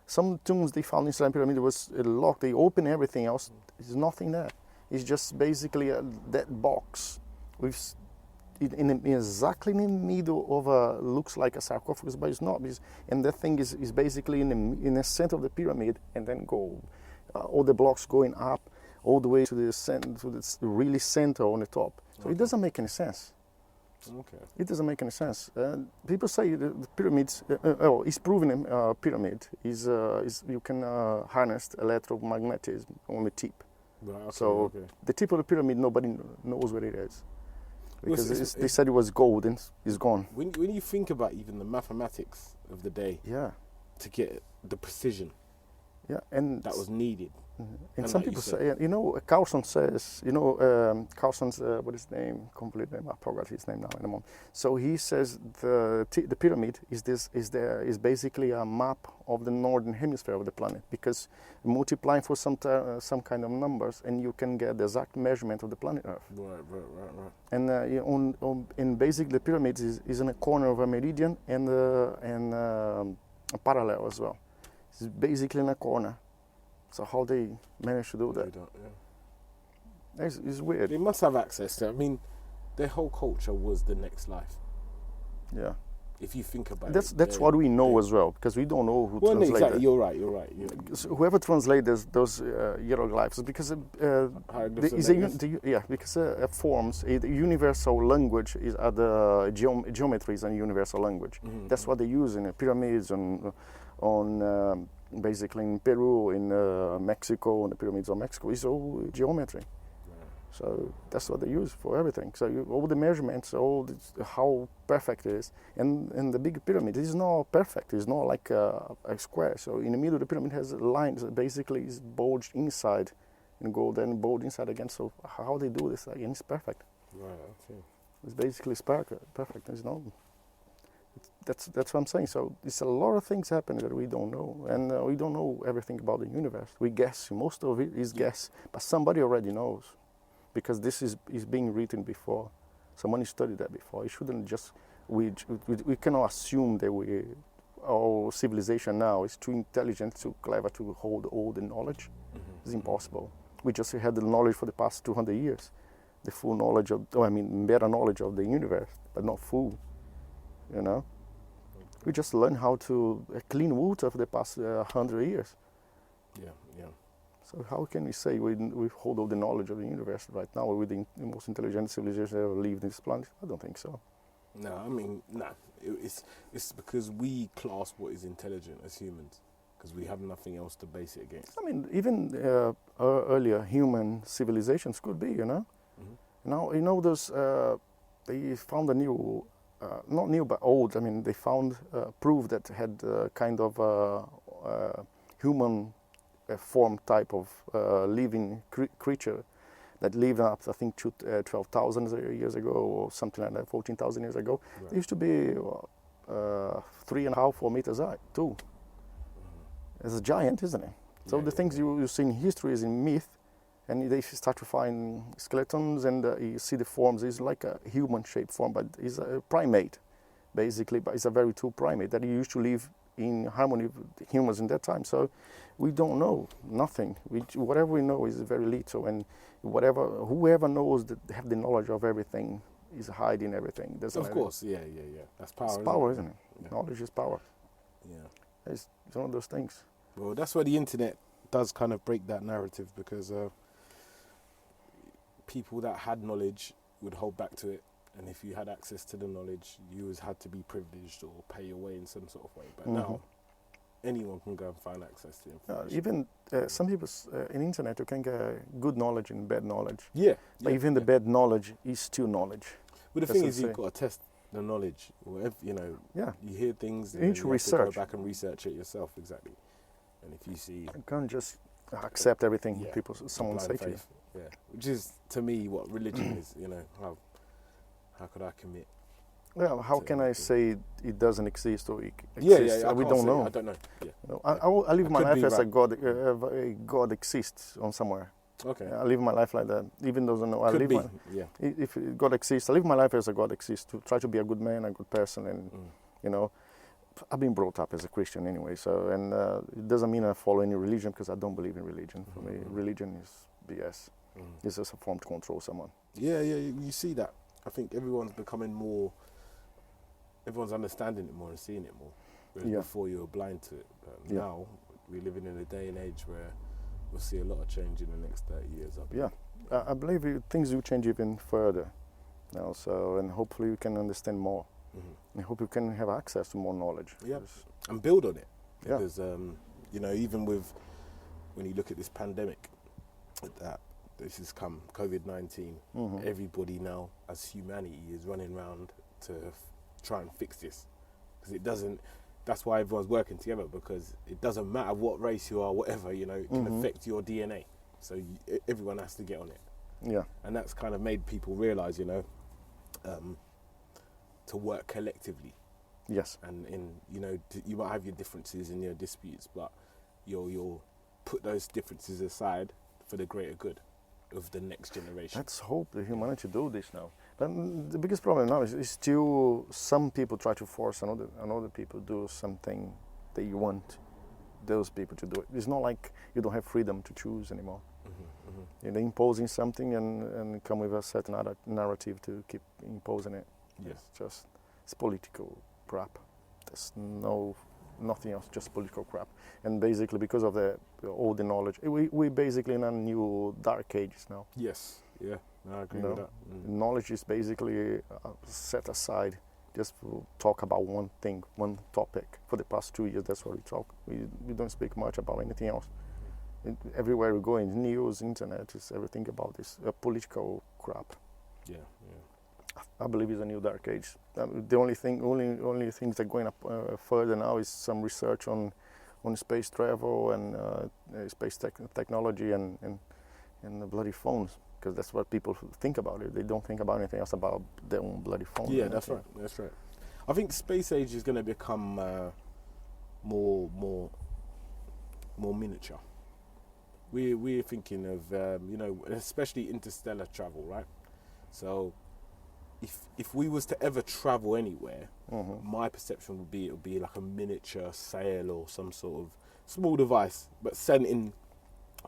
Some tombs they found inside the pyramid was locked. They opened everything else. There's nothing there. It's just basically that box with. Exactly in the middle of looks like a sarcophagus, but it's not. And that thing is basically in the center of the pyramid, and then all the blocks going up all the way to the really center on the top. So it doesn't make any sense. Okay. It doesn't make any sense. People say the pyramids. It's proven a pyramid is you can harness electromagnetism on the tip. Right, okay, So okay. the tip of the pyramid, nobody knows what it is, because Well, they said it was gold and it's gone. When you think about even the mathematics of the day Yeah, to get the precision yeah, and that was needed, and some like you people said- say, Carlson says, Carlson's what is his name? Complete name. I forgot his name now in a moment. So he says the pyramid is basically a map of the northern hemisphere of the planet, because multiplying for some kind of numbers and you can get the exact measurement of the planet Earth. Right. And and basically the pyramid is in a corner of a meridian and a parallel as well. It's basically in a corner. So how they managed to do that? It's weird. They must have access to. I mean, their whole culture was the next life. Yeah. If you think about That's it, what we know as well, because we don't know who well, no, translated. exactly. You're right. So whoever translated those hieroglyphs, because forms the universal language the geometry is a universal language. Mm-hmm. That's what they use in the pyramids on basically in Peru, in Mexico, in the pyramids of Mexico. It's all geometry. So that's what they use for everything. So all the measurements, how perfect it is. And the big pyramid is not perfect. It's not like a square. So in the middle of the pyramid has lines that basically is bulged inside in gold and bulged inside again. So how they do this again is perfect. Right, okay. It's basically perfect. It's not. That's what I'm saying. So it's a lot of things happening that we don't know, and we don't know everything about the universe. We guess. Most of it is guess, but somebody already knows, because this is being written before. Someone studied that before. It shouldn't just we cannot assume that our civilization now is too intelligent, too clever to hold all the knowledge. Mm-hmm. It's impossible. We just had the knowledge for the past 200 years, the full knowledge better knowledge of the universe, but not full. We just learned how to clean water for the past 100 years. Yeah. So how can we say we hold all the knowledge of the universe right now? We're the most intelligent civilization ever lived in this planet? I don't think so. No, I mean, no. It's because we class what is intelligent as humans, because we have nothing else to base it against. I mean, even earlier human civilizations could be, Mm-hmm. Now, those, they found a new, not new but old, they found proof that had kind of human form type of living creature that lived up, I think, 12,000 years ago or something like that, 14,000 years ago. Right. It used to be 3.5, 4 meters high, too. Mm-hmm. It's a giant, isn't it? So the things you see in history is in myth, and they start to find skeletons, and you see the forms. It's like a human-shaped form, but it's a primate, basically. But it's a very true primate that used to live in harmony with humans in that time. So we don't know nothing. Whatever we know is very little, and whoever knows that have the knowledge of everything is hiding everything. Of course, yeah. That's power. It's power, isn't it? Yeah. Knowledge is power. Yeah. It's one of those things. Well, that's why the internet does kind of break that narrative, because people that had knowledge would hold back to it, and if you had access to the knowledge, you always had to be privileged or pay your way in some sort of way. But now, anyone can go and find access to information. Even some people in internet, you can get good knowledge and bad knowledge. But even the bad knowledge is still knowledge. But the thing is, you've got to test the knowledge. Whatever, you hear things, you need to have to research. go back and research it yourself, exactly. And if you see, you can't just accept everything someone blind say to you. faith, which is to me what religion is. How could I commit? Well, how can I say it doesn't exist or it Yeah, exists? We don't know. I don't know. Yeah. I live my life as right. God exists on somewhere. Okay. I live my life like that, even though I Could live be. my, if God exists, I live my life as a God exists, to try to be a good man, a good person, and I've been brought up as a Christian anyway. So, and it doesn't mean I follow any religion, because I don't believe in religion. For me, religion is BS. It's just a form to control someone. Yeah. You see that. I think everyone's understanding it more and seeing it more. Whereas before you were blind to it. But now we're living in a day and age where we'll see a lot of change in the next 30 years. Yeah, I believe things will change even further now. So, and hopefully we can understand more. Mm-hmm. I hope we can have access to more knowledge. Yeah, and build on it. Yeah. Because, you know, even with, when you look at this pandemic, that this has come, COVID-19, everybody now, as humanity, is running around to try and fix this. Because it doesn't, that's why everyone's working together, because it doesn't matter what race you are, whatever, you know, it can affect your DNA. So everyone has to get on it. Yeah. And that's kind of made people realise, you know, to work collectively. Yes. And you know, you might have your differences and your disputes, but you'll put those differences aside for the greater good of the next generation. Let's hope that humanity do this now. But the biggest problem now is still some people try to force another people do something they want those people to do it. It's not like you don't have freedom to choose anymore. They're imposing something and come with a certain narrative to keep imposing it. Yes. It's political crap. There's nothing else, just political crap. And basically because of all the knowledge, we're basically in a new dark ages now. Yes, yeah, I agree with that. Knowledge is basically set aside just to talk about one thing, one topic. For the past 2 years, that's what we talk. We don't speak much about anything else. Everywhere we go in news, internet, is everything about this political crap. Yeah. I believe it's a new dark age. The only things that are going up further now is some research on space travel and space technology and the bloody phones, because that's what people think about it. They don't think about anything else about their own bloody phone. Yeah, that's right. That's right. I think space age is going to become more miniature. We're thinking of you know, especially interstellar travel, right? So if we was to ever travel anywhere, my perception would be it would be like a miniature sail or some sort of small device, but sent in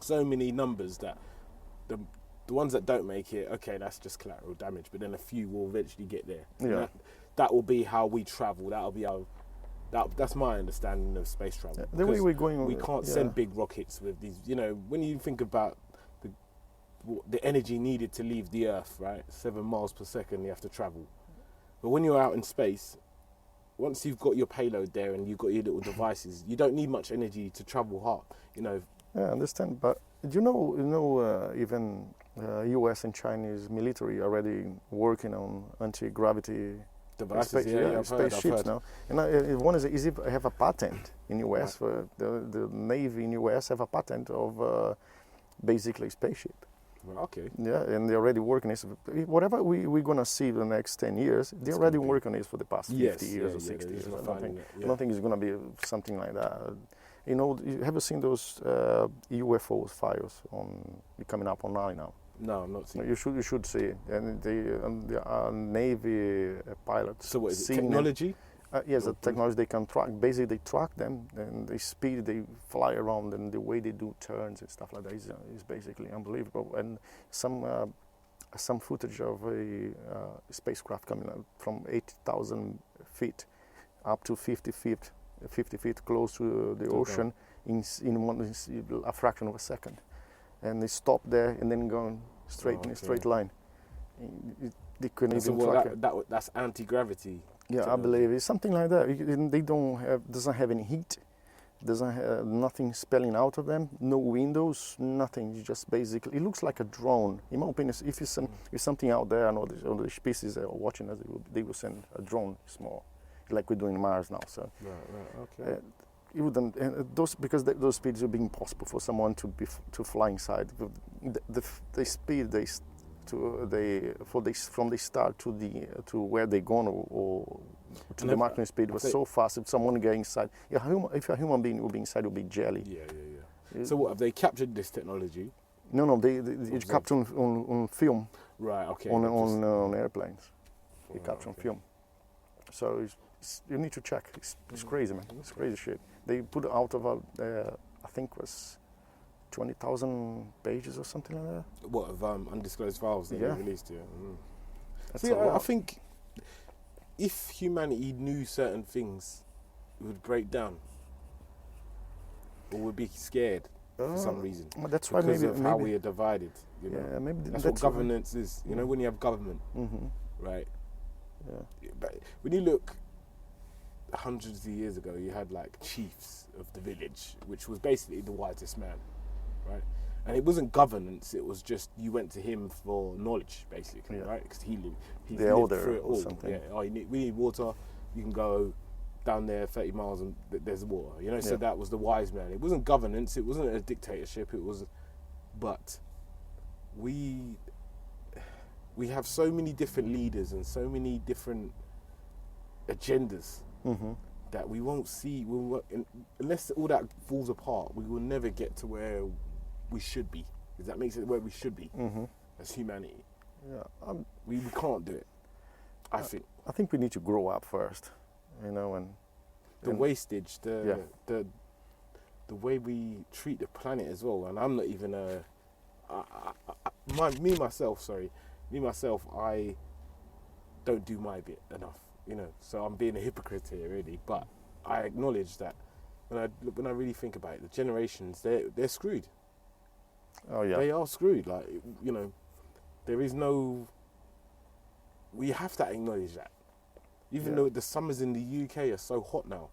so many numbers that the ones that don't make it, okay, that's just collateral damage, but then a few will eventually get there. Yeah. That will be how we travel. That'll be our that's my understanding of space travel. The way we're going, we can't send big rockets with these. You know, when you think about the energy needed to leave the Earth, right? 7 miles per second you have to travel. But when you're out in space, once you've got your payload there and you've got your little devices, you don't need much energy to travel hard. You know. Yeah, I understand. But you know, even U.S. and Chinese military already working on anti-gravity devices, spaceships now. And one is it have a patent in U.S. Right. The Navy in U.S. have a patent of basically spaceship. Well, okay. Yeah, and they're already working this. Whatever we're gonna see the next 10 years, they're already working on this for the past 50 years or 60 years. I don't think it's gonna be something like that. You know, have you seen those UFO files coming up online now? No, I'm not seeing. You should see it. And the Navy pilots. So what is it? Technology? Yes, the technology they can track. Basically, they track them and they speed, they fly around, and the way they do turns and stuff like that is basically unbelievable. And some footage of a spacecraft coming out from 80,000 feet up to 50 feet close to the ocean in a fraction of a second, and they stop there and then go straight in a straight line. They couldn't even track it. That's anti-gravity. Yeah, technology. I believe it's something like that. They doesn't have any heat, doesn't have nothing spilling out of them, no windows, nothing. It's just basically, it looks like a drone. In my opinion, if something out there, I know the species are watching us, they will send a drone small, like we're doing in Mars now. So, right, okay. You wouldn't because those speeds would be impossible for someone to fly inside. The speed from the start to where they gone or to the maximum speed was so fast. If someone get inside, if a human being would be inside, it would be jelly. Yeah. So what, have they captured this technology? No, they capture on film. Right. Okay. On airplanes, they capture on film. So you need to check. It's crazy, man. It's crazy shit. They put out of I think it was 20,000 pages or something like that. What, of undisclosed files that they released? Yeah. That's See, I think if humanity knew certain things, it would break down, or would be scared. for some reason. Well, that's why Because maybe of how we are divided. You know? yeah, maybe That's what governance is. You know, when you have government, right? Yeah. But when you look hundreds of years ago, you had like chiefs of the village, which was basically the wisest man, right? And it wasn't governance; it was just you went to him for knowledge, basically, right? Because he lived through it all. Something. Yeah. Oh, we need water. You can go down there 30 miles and there's water. You know, so that was the wise man. It wasn't governance. It wasn't a dictatorship. It was, but we have so many different leaders and so many different agendas that we won't see. Unless all that falls apart, we will never get to where we should be. Does that make sense? Where we should be as humanity. Yeah. We can't do it. I think we need to grow up first, you know, and the wastage, the way we treat the planet as well. And I'm not even me myself, I don't do my bit enough, you know. So I'm being a hypocrite here, really. But I acknowledge that when I really think about it, the generations, they're screwed. Oh yeah, they are screwed. Like, you know, there is no. We have to acknowledge that, even though the summers in the UK are so hot now.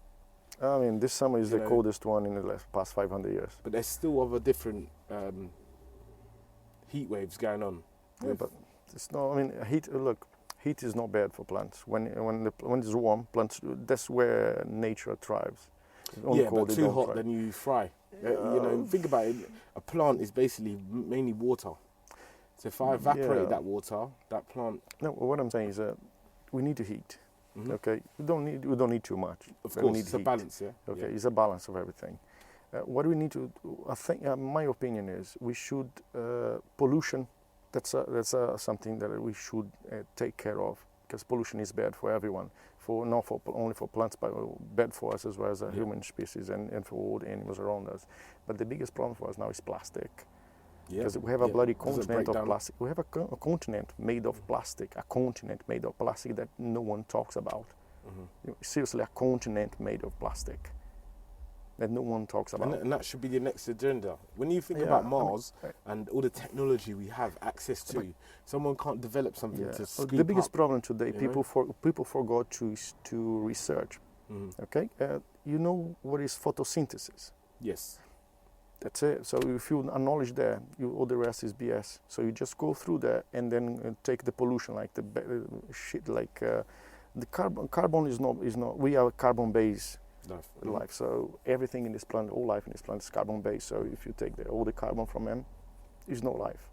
I mean, this summer is the coldest one in the past 500 years. But there's still other different heat waves going on. Yeah, but it's not. I mean, heat. Look, heat is not bad for plants. When it's warm, plants. That's where nature thrives. But too hot, then you fry. You know, think about it. A plant is basically mainly water. So if I evaporate that water, that plant. No, what I'm saying is that we need to heat. Okay, we don't need too much. Of course, it's a balance. Yeah. Okay, it's a balance of everything. What we need to, I think, my opinion is, we should pollution. That's something that we should take care of, because pollution is bad for everyone. Not only for plants, but bad for us as well as a human species and for all the animals around us. But the biggest problem for us now is plastic. Because we have a bloody continent of plastic. We have a continent made of plastic. A continent made of plastic that no one talks about. Seriously, a continent made of plastic that no one talks about. And that should be the next agenda. When you think about Mars and all the technology we have access to, someone can't develop something to scoop the biggest up, problem today, people forgot to research. Okay, you know what is photosynthesis? Yes. That's it. So if you acknowledge that, all the rest is BS. So you just go through that and then take the pollution, like the shit, like the carbon. Carbon is not. We are carbon-based life. So everything in this planet, all life in this planet, is carbon-based. So if you take all the carbon from them, is no life.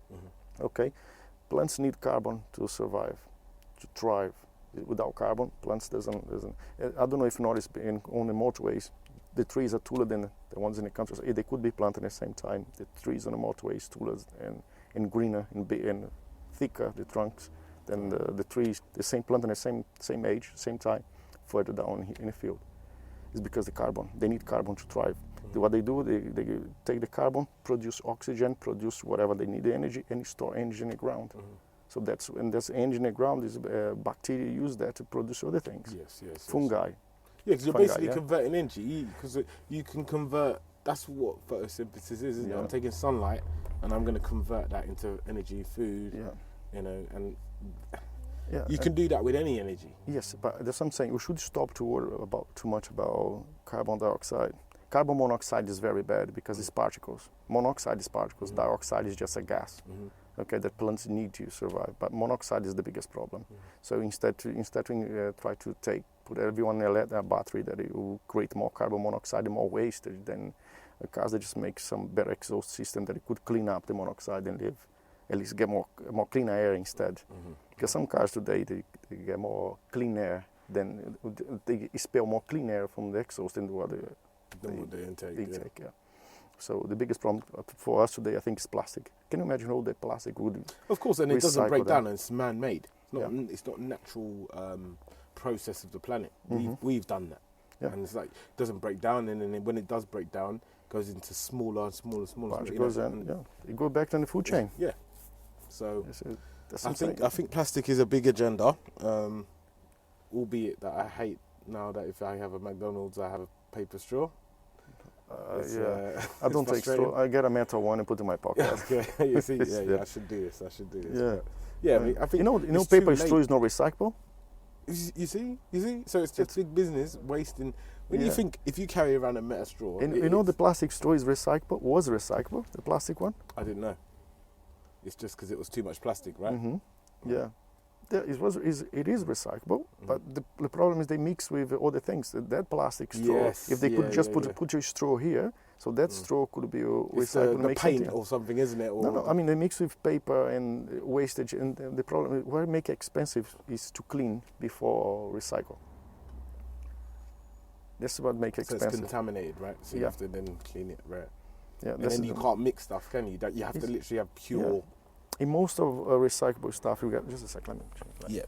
Okay, plants need carbon to survive, to thrive. Without carbon, plants doesn't. I don't know if you noticed on the motorways. The trees are taller than the ones in the countryside. They could be planted at the same time. The trees on the motorways taller and greener and thicker, the trunks, than the trees. The same plant in the same age, same time, further down in the field. It's because the carbon. They need carbon to thrive. What they do, they take the carbon, produce oxygen, produce whatever they need, the energy, and store energy in the ground. So that's energy in the ground. Is bacteria use that to produce other things. Yes. Fungi. Yeah, because you're basically converting energy. Because you can convert. That's what photosynthesis is, isn't it? I'm taking sunlight and I'm going to convert that into energy, food. You know, and you can do that with any energy. Yes, but that's what I'm saying. We should stop to worry too much about carbon dioxide. Carbon monoxide is very bad because it's particles. Monoxide is particles. Dioxide is just a gas. Okay, that plants need to survive. But monoxide is the biggest problem. So instead we try to put everyone in a battery that it will create more carbon monoxide and more waste, then cars that just make some better exhaust system that it could clean up the monoxide and live, at least get more cleaner air instead. Because some cars today they get more clean air than they expel more clean air from the exhaust than what the intake. So the biggest problem for us today, I think, is plastic. Can you imagine all that plastic would? Of course, and it doesn't break down. And it's man-made. It's not natural process of the planet. We've done that, and it's like it doesn't break down. And then when it does break down, it goes into smaller and smaller. Particles, it goes back to the food chain. Yeah. So I think plastic is a big agenda. Albeit that I hate now that if I have a McDonald's, I have a paper straw. It's, I don't take frustrating. straw. I get a metal one and put it in my pocket. Okay, you see, It's yeah, the- I should do this. I should do this. Yeah. But yeah, I mean, I think you know, it's paper too straw late. is not recyclable. You see. So it's just big business wasting. When you Yeah. think if you carry around a metal straw, And it- you know, the it's- plastic straw is recyclable. Was recyclable, the plastic one. I didn't know. It's just because it was too much plastic, right? Mm-hmm. Yeah. It is recyclable, but the problem is they mix with other things. That plastic straw, Yes, if they could yeah, just yeah, put yeah. put your straw here, so that straw could be It's recycled. the and make paint something else. or something, isn't it? Or No. I mean, they mix with paper and wastage, and the problem is what make it expensive is to clean before recycle. That's what make it so it's expensive. contaminated, right? So you Yeah. have to then clean it, right? Yeah, And then you can't mix stuff, can you? You have to It's- literally have pure. In most of recyclable stuff, you get just a second. Let me change that. Yeah.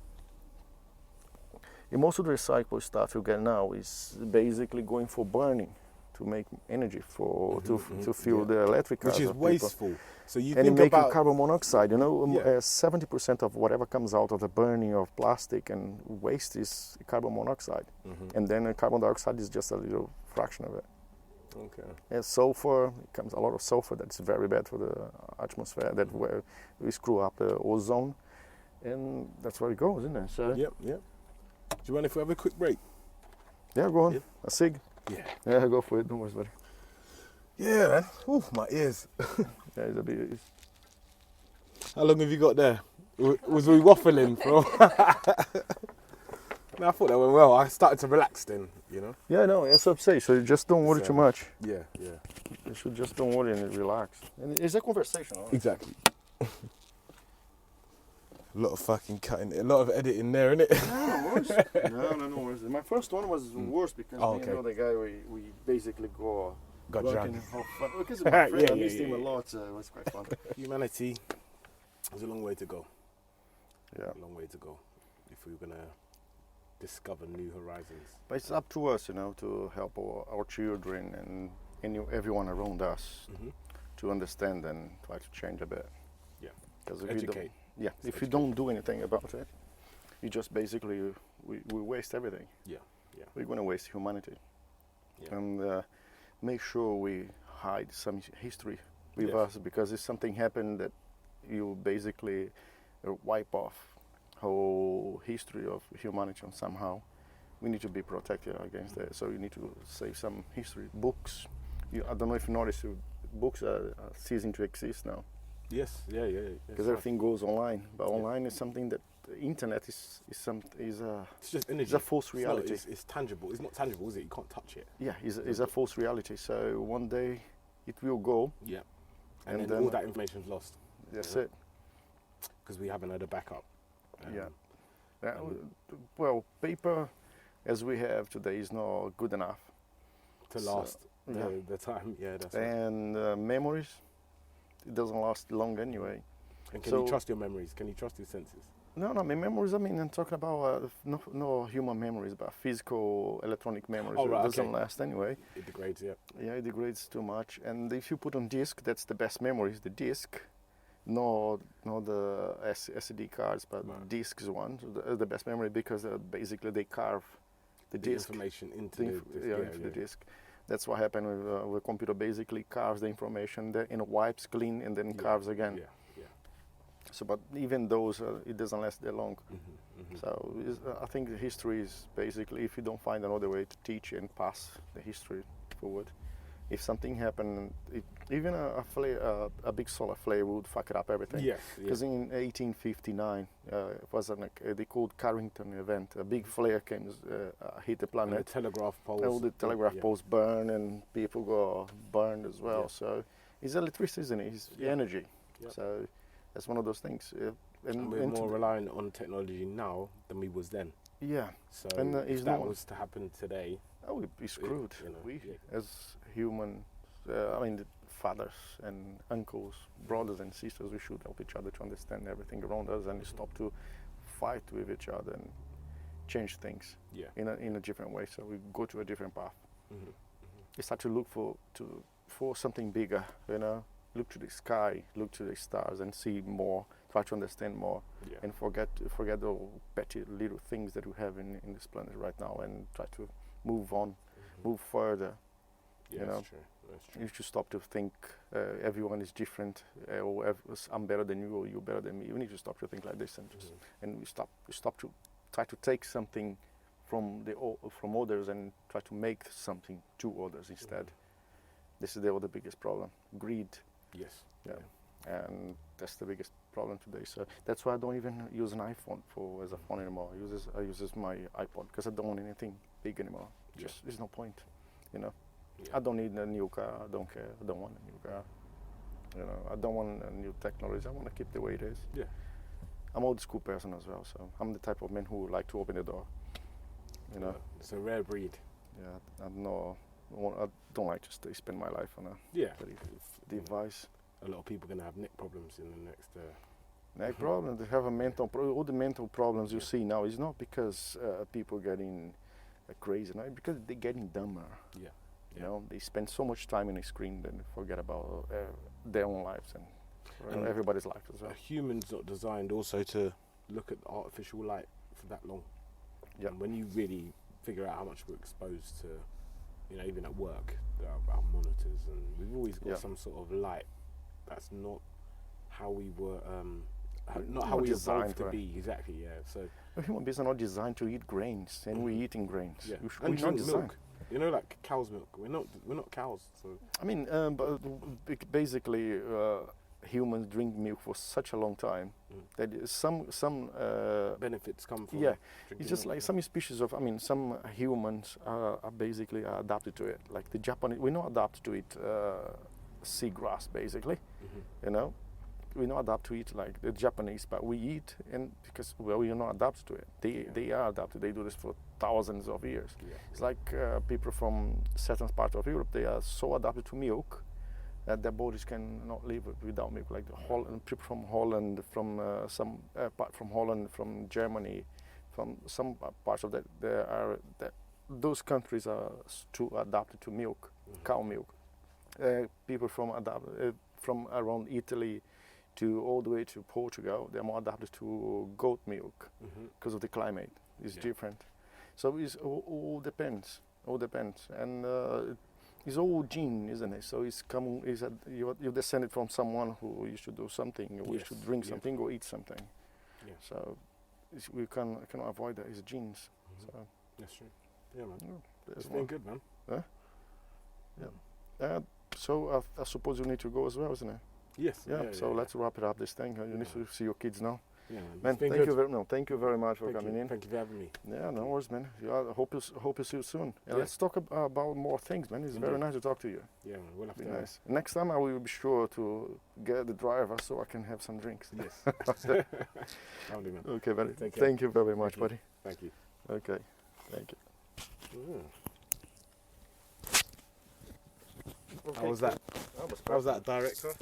In most of the recyclable stuff you get now is basically going for burning to make energy for to fuel yeah. the electric cars. Which is of people. wasteful. So you And it think makes about carbon monoxide. You know, Yeah. 70% of whatever comes out of the burning of plastic and waste is carbon monoxide, and then carbon dioxide is just a little fraction of it. Okay. And sulfur, it comes a lot of sulfur that's very bad for the atmosphere. That where we screw up the ozone, and that's where it goes, isn't it? So Yep. Do you mind if we have a quick break? yeah, go on. Yeah. A cig. Yeah. Yeah, go for it. Don't worry about it. Yeah, man. Ooh, my ears. Yeah, it's a bit. How long have you got there? Was we waffling, bro? No, I thought that went well. I started to relax then, you know? Yeah, no, that's what I'm saying. So you just don't worry So- too much. Yeah. You should just don't worry and relax. And it's a conversation. Honestly. Exactly. A lot of fucking cutting, a lot of editing there, innit? No worries. My first one was worse because Oh, me and okay. the other guy, we basically go Got working drunk. because of my friend, I Yeah, missed yeah, him a yeah. lot, so it was quite fun. Humanity has a long way to go. Yeah. A long way to go if we were going to discover new horizons. But it's up to us, to help our children and everyone around us to understand and try to change a bit. Yeah. Because if Educate. if you don't do anything about it, you just basically we waste everything. Yeah. We're going to waste humanity, Yeah. and make sure we hide some history with Yes. us, because if something happened that you basically wipe off whole history of humanity somehow. We need to be protected against that. So you need to save some history books. I don't know if you noticed, books are ceasing to exist now Yes. Yeah. because everything goes online. But online is something that the internet is It's just energy. it's a false It's not- reality. It's tangible. It's not tangible, is it? You can't touch it. Yeah, it's a false reality. So one day it will go. Yeah. And And then- then all that information's lost That's Yeah. it. because we haven't had a backup. Yeah. Well, paper as we have today is not good enough. To So, last yeah. the time. Yeah, that's right. And memories, it doesn't last long anyway. And can so- you trust your memories? Can you trust your senses? No, my memories, I'm talking about no human memories, but physical electronic memories. Oh, right, It doesn't okay. last anyway. It degrades, yeah. Yeah, it degrades too much. And if you put on disk, that's the best memories, the disk. No, not the SD cards, but Right. disks one, so the best memory, because basically they carve the disk. information into the the, inf- into the disk. That's what happened with the computer. Basically, carves the information there and wipes clean, and then carves again. Yeah. So, but even those, it doesn't last that long. Mm-hmm. So, I think the history is basically, if you don't find another way to teach and pass the history forward, if something happened, even a big solar flare would fuck it up everything. Yes. Because in 1859, it was they called Carrington event. A big flare came, hit the And the planet. telegraph poles. All the telegraph yeah. poles burn, and people got burned as well. Yeah. So it's electricity, isn't it? It's Yeah. energy. Yeah. So that's one of those things. And we're more reliant on technology now than we was then. yeah. So And, if it's that not- was to happen today, Oh, we'd be screwed. you know, We, yeah. as human, the fathers and uncles, brothers and sisters, we should help each other to understand everything around us and stop to fight with each other and change things Yeah. in a different way. So we go to a different path. Mm-hmm. You start to look for something bigger. Look to the sky, look to the stars, and see more. Try to understand more, Yeah. and forget the petty little things that we have in this planet right now, and try to move on, move further, Yeah, you know, that's true. That's true. you should stop to think everyone is different, or I'm better than you, or you're better than me. You need to stop to think like this, and just and we stop to try to take something from from others and try to make something to others instead. This is the biggest problem: greed. Yes. Yeah. And that's the biggest problem today. So that's why I don't even use an iPhone as a phone anymore. I use my iPod because I don't want anything big anymore. Just there's no point, you know. Yeah. I don't need a new car. I don't care. I don't want a new car. You know, I don't want a new technology. I want to keep the way it is. Yeah. I'm an old school person as well, so I'm the type of man who would like to open the door. You know. It's a rare breed. Yeah. I don't like to spend my life on a device. A lot of people are going to have neck problems in the next... Neck problems, they have all the mental problems you see now is not because people getting crazy, no, because they're getting dumber. Yeah. You know, they spend so much time in a screen, then they forget about their own lives and everybody's life as well. A human's not designed also to look at artificial light for that long. Yeah. And when you really figure out how much we're exposed to, you know, even at work, our monitors, and we've always got some sort of light. That's not how we were, not how we evolved to be. Exactly, yeah. So human beings are not designed to eat grains, and we're eating grains. Yeah. We're and not drink milk. You know, like cow's milk. We're not cows. So I mean, but basically, humans drink milk for such a long time that some benefits come from. Yeah, it's just milk. Like some species of. I mean, some humans are basically adapted to it. Like the Japanese, we're not adapted to eat seagrass, basically. You know, we're not adapted to eat like the Japanese, but we eat, and because we are not adapted to it. They are adapted. They do this for thousands of years. Yeah. It's like people from certain parts of Europe. They are so adapted to milk that their bodies cannot live without milk. Like people from Holland, from some part from Holland, from Germany, from some parts of that, those countries are too adapted to milk, cow milk. People from around Italy to all the way to Portugal, they're more adapted to goat milk because of the climate. It's different. So it all depends. And it's all gene, isn't it? So you descended from someone who used to do something, or used to drink something, or eat something. Yeah. So we cannot avoid that. It's genes. So that's true. Yeah, man. It's been good, man. Huh? Yeah. So I suppose you need to go as well, isn't it? Yes. Yeah. So let's wrap it up. This thing. You need to see your kids now. Yeah, man. Thank you very much for coming in. Thank you for having me. Yeah, no worries, man. I hope you see you soon. And let's talk about more things, man. It's very nice to talk to you. Yeah, man. We'll have to. Nice. Next time I will be sure to get the driver so I can have some drinks. Yes. I'll do, man. Okay, buddy. Thank you very much, buddy. Thank you. Okay. Thank you. How was that? How was that, director?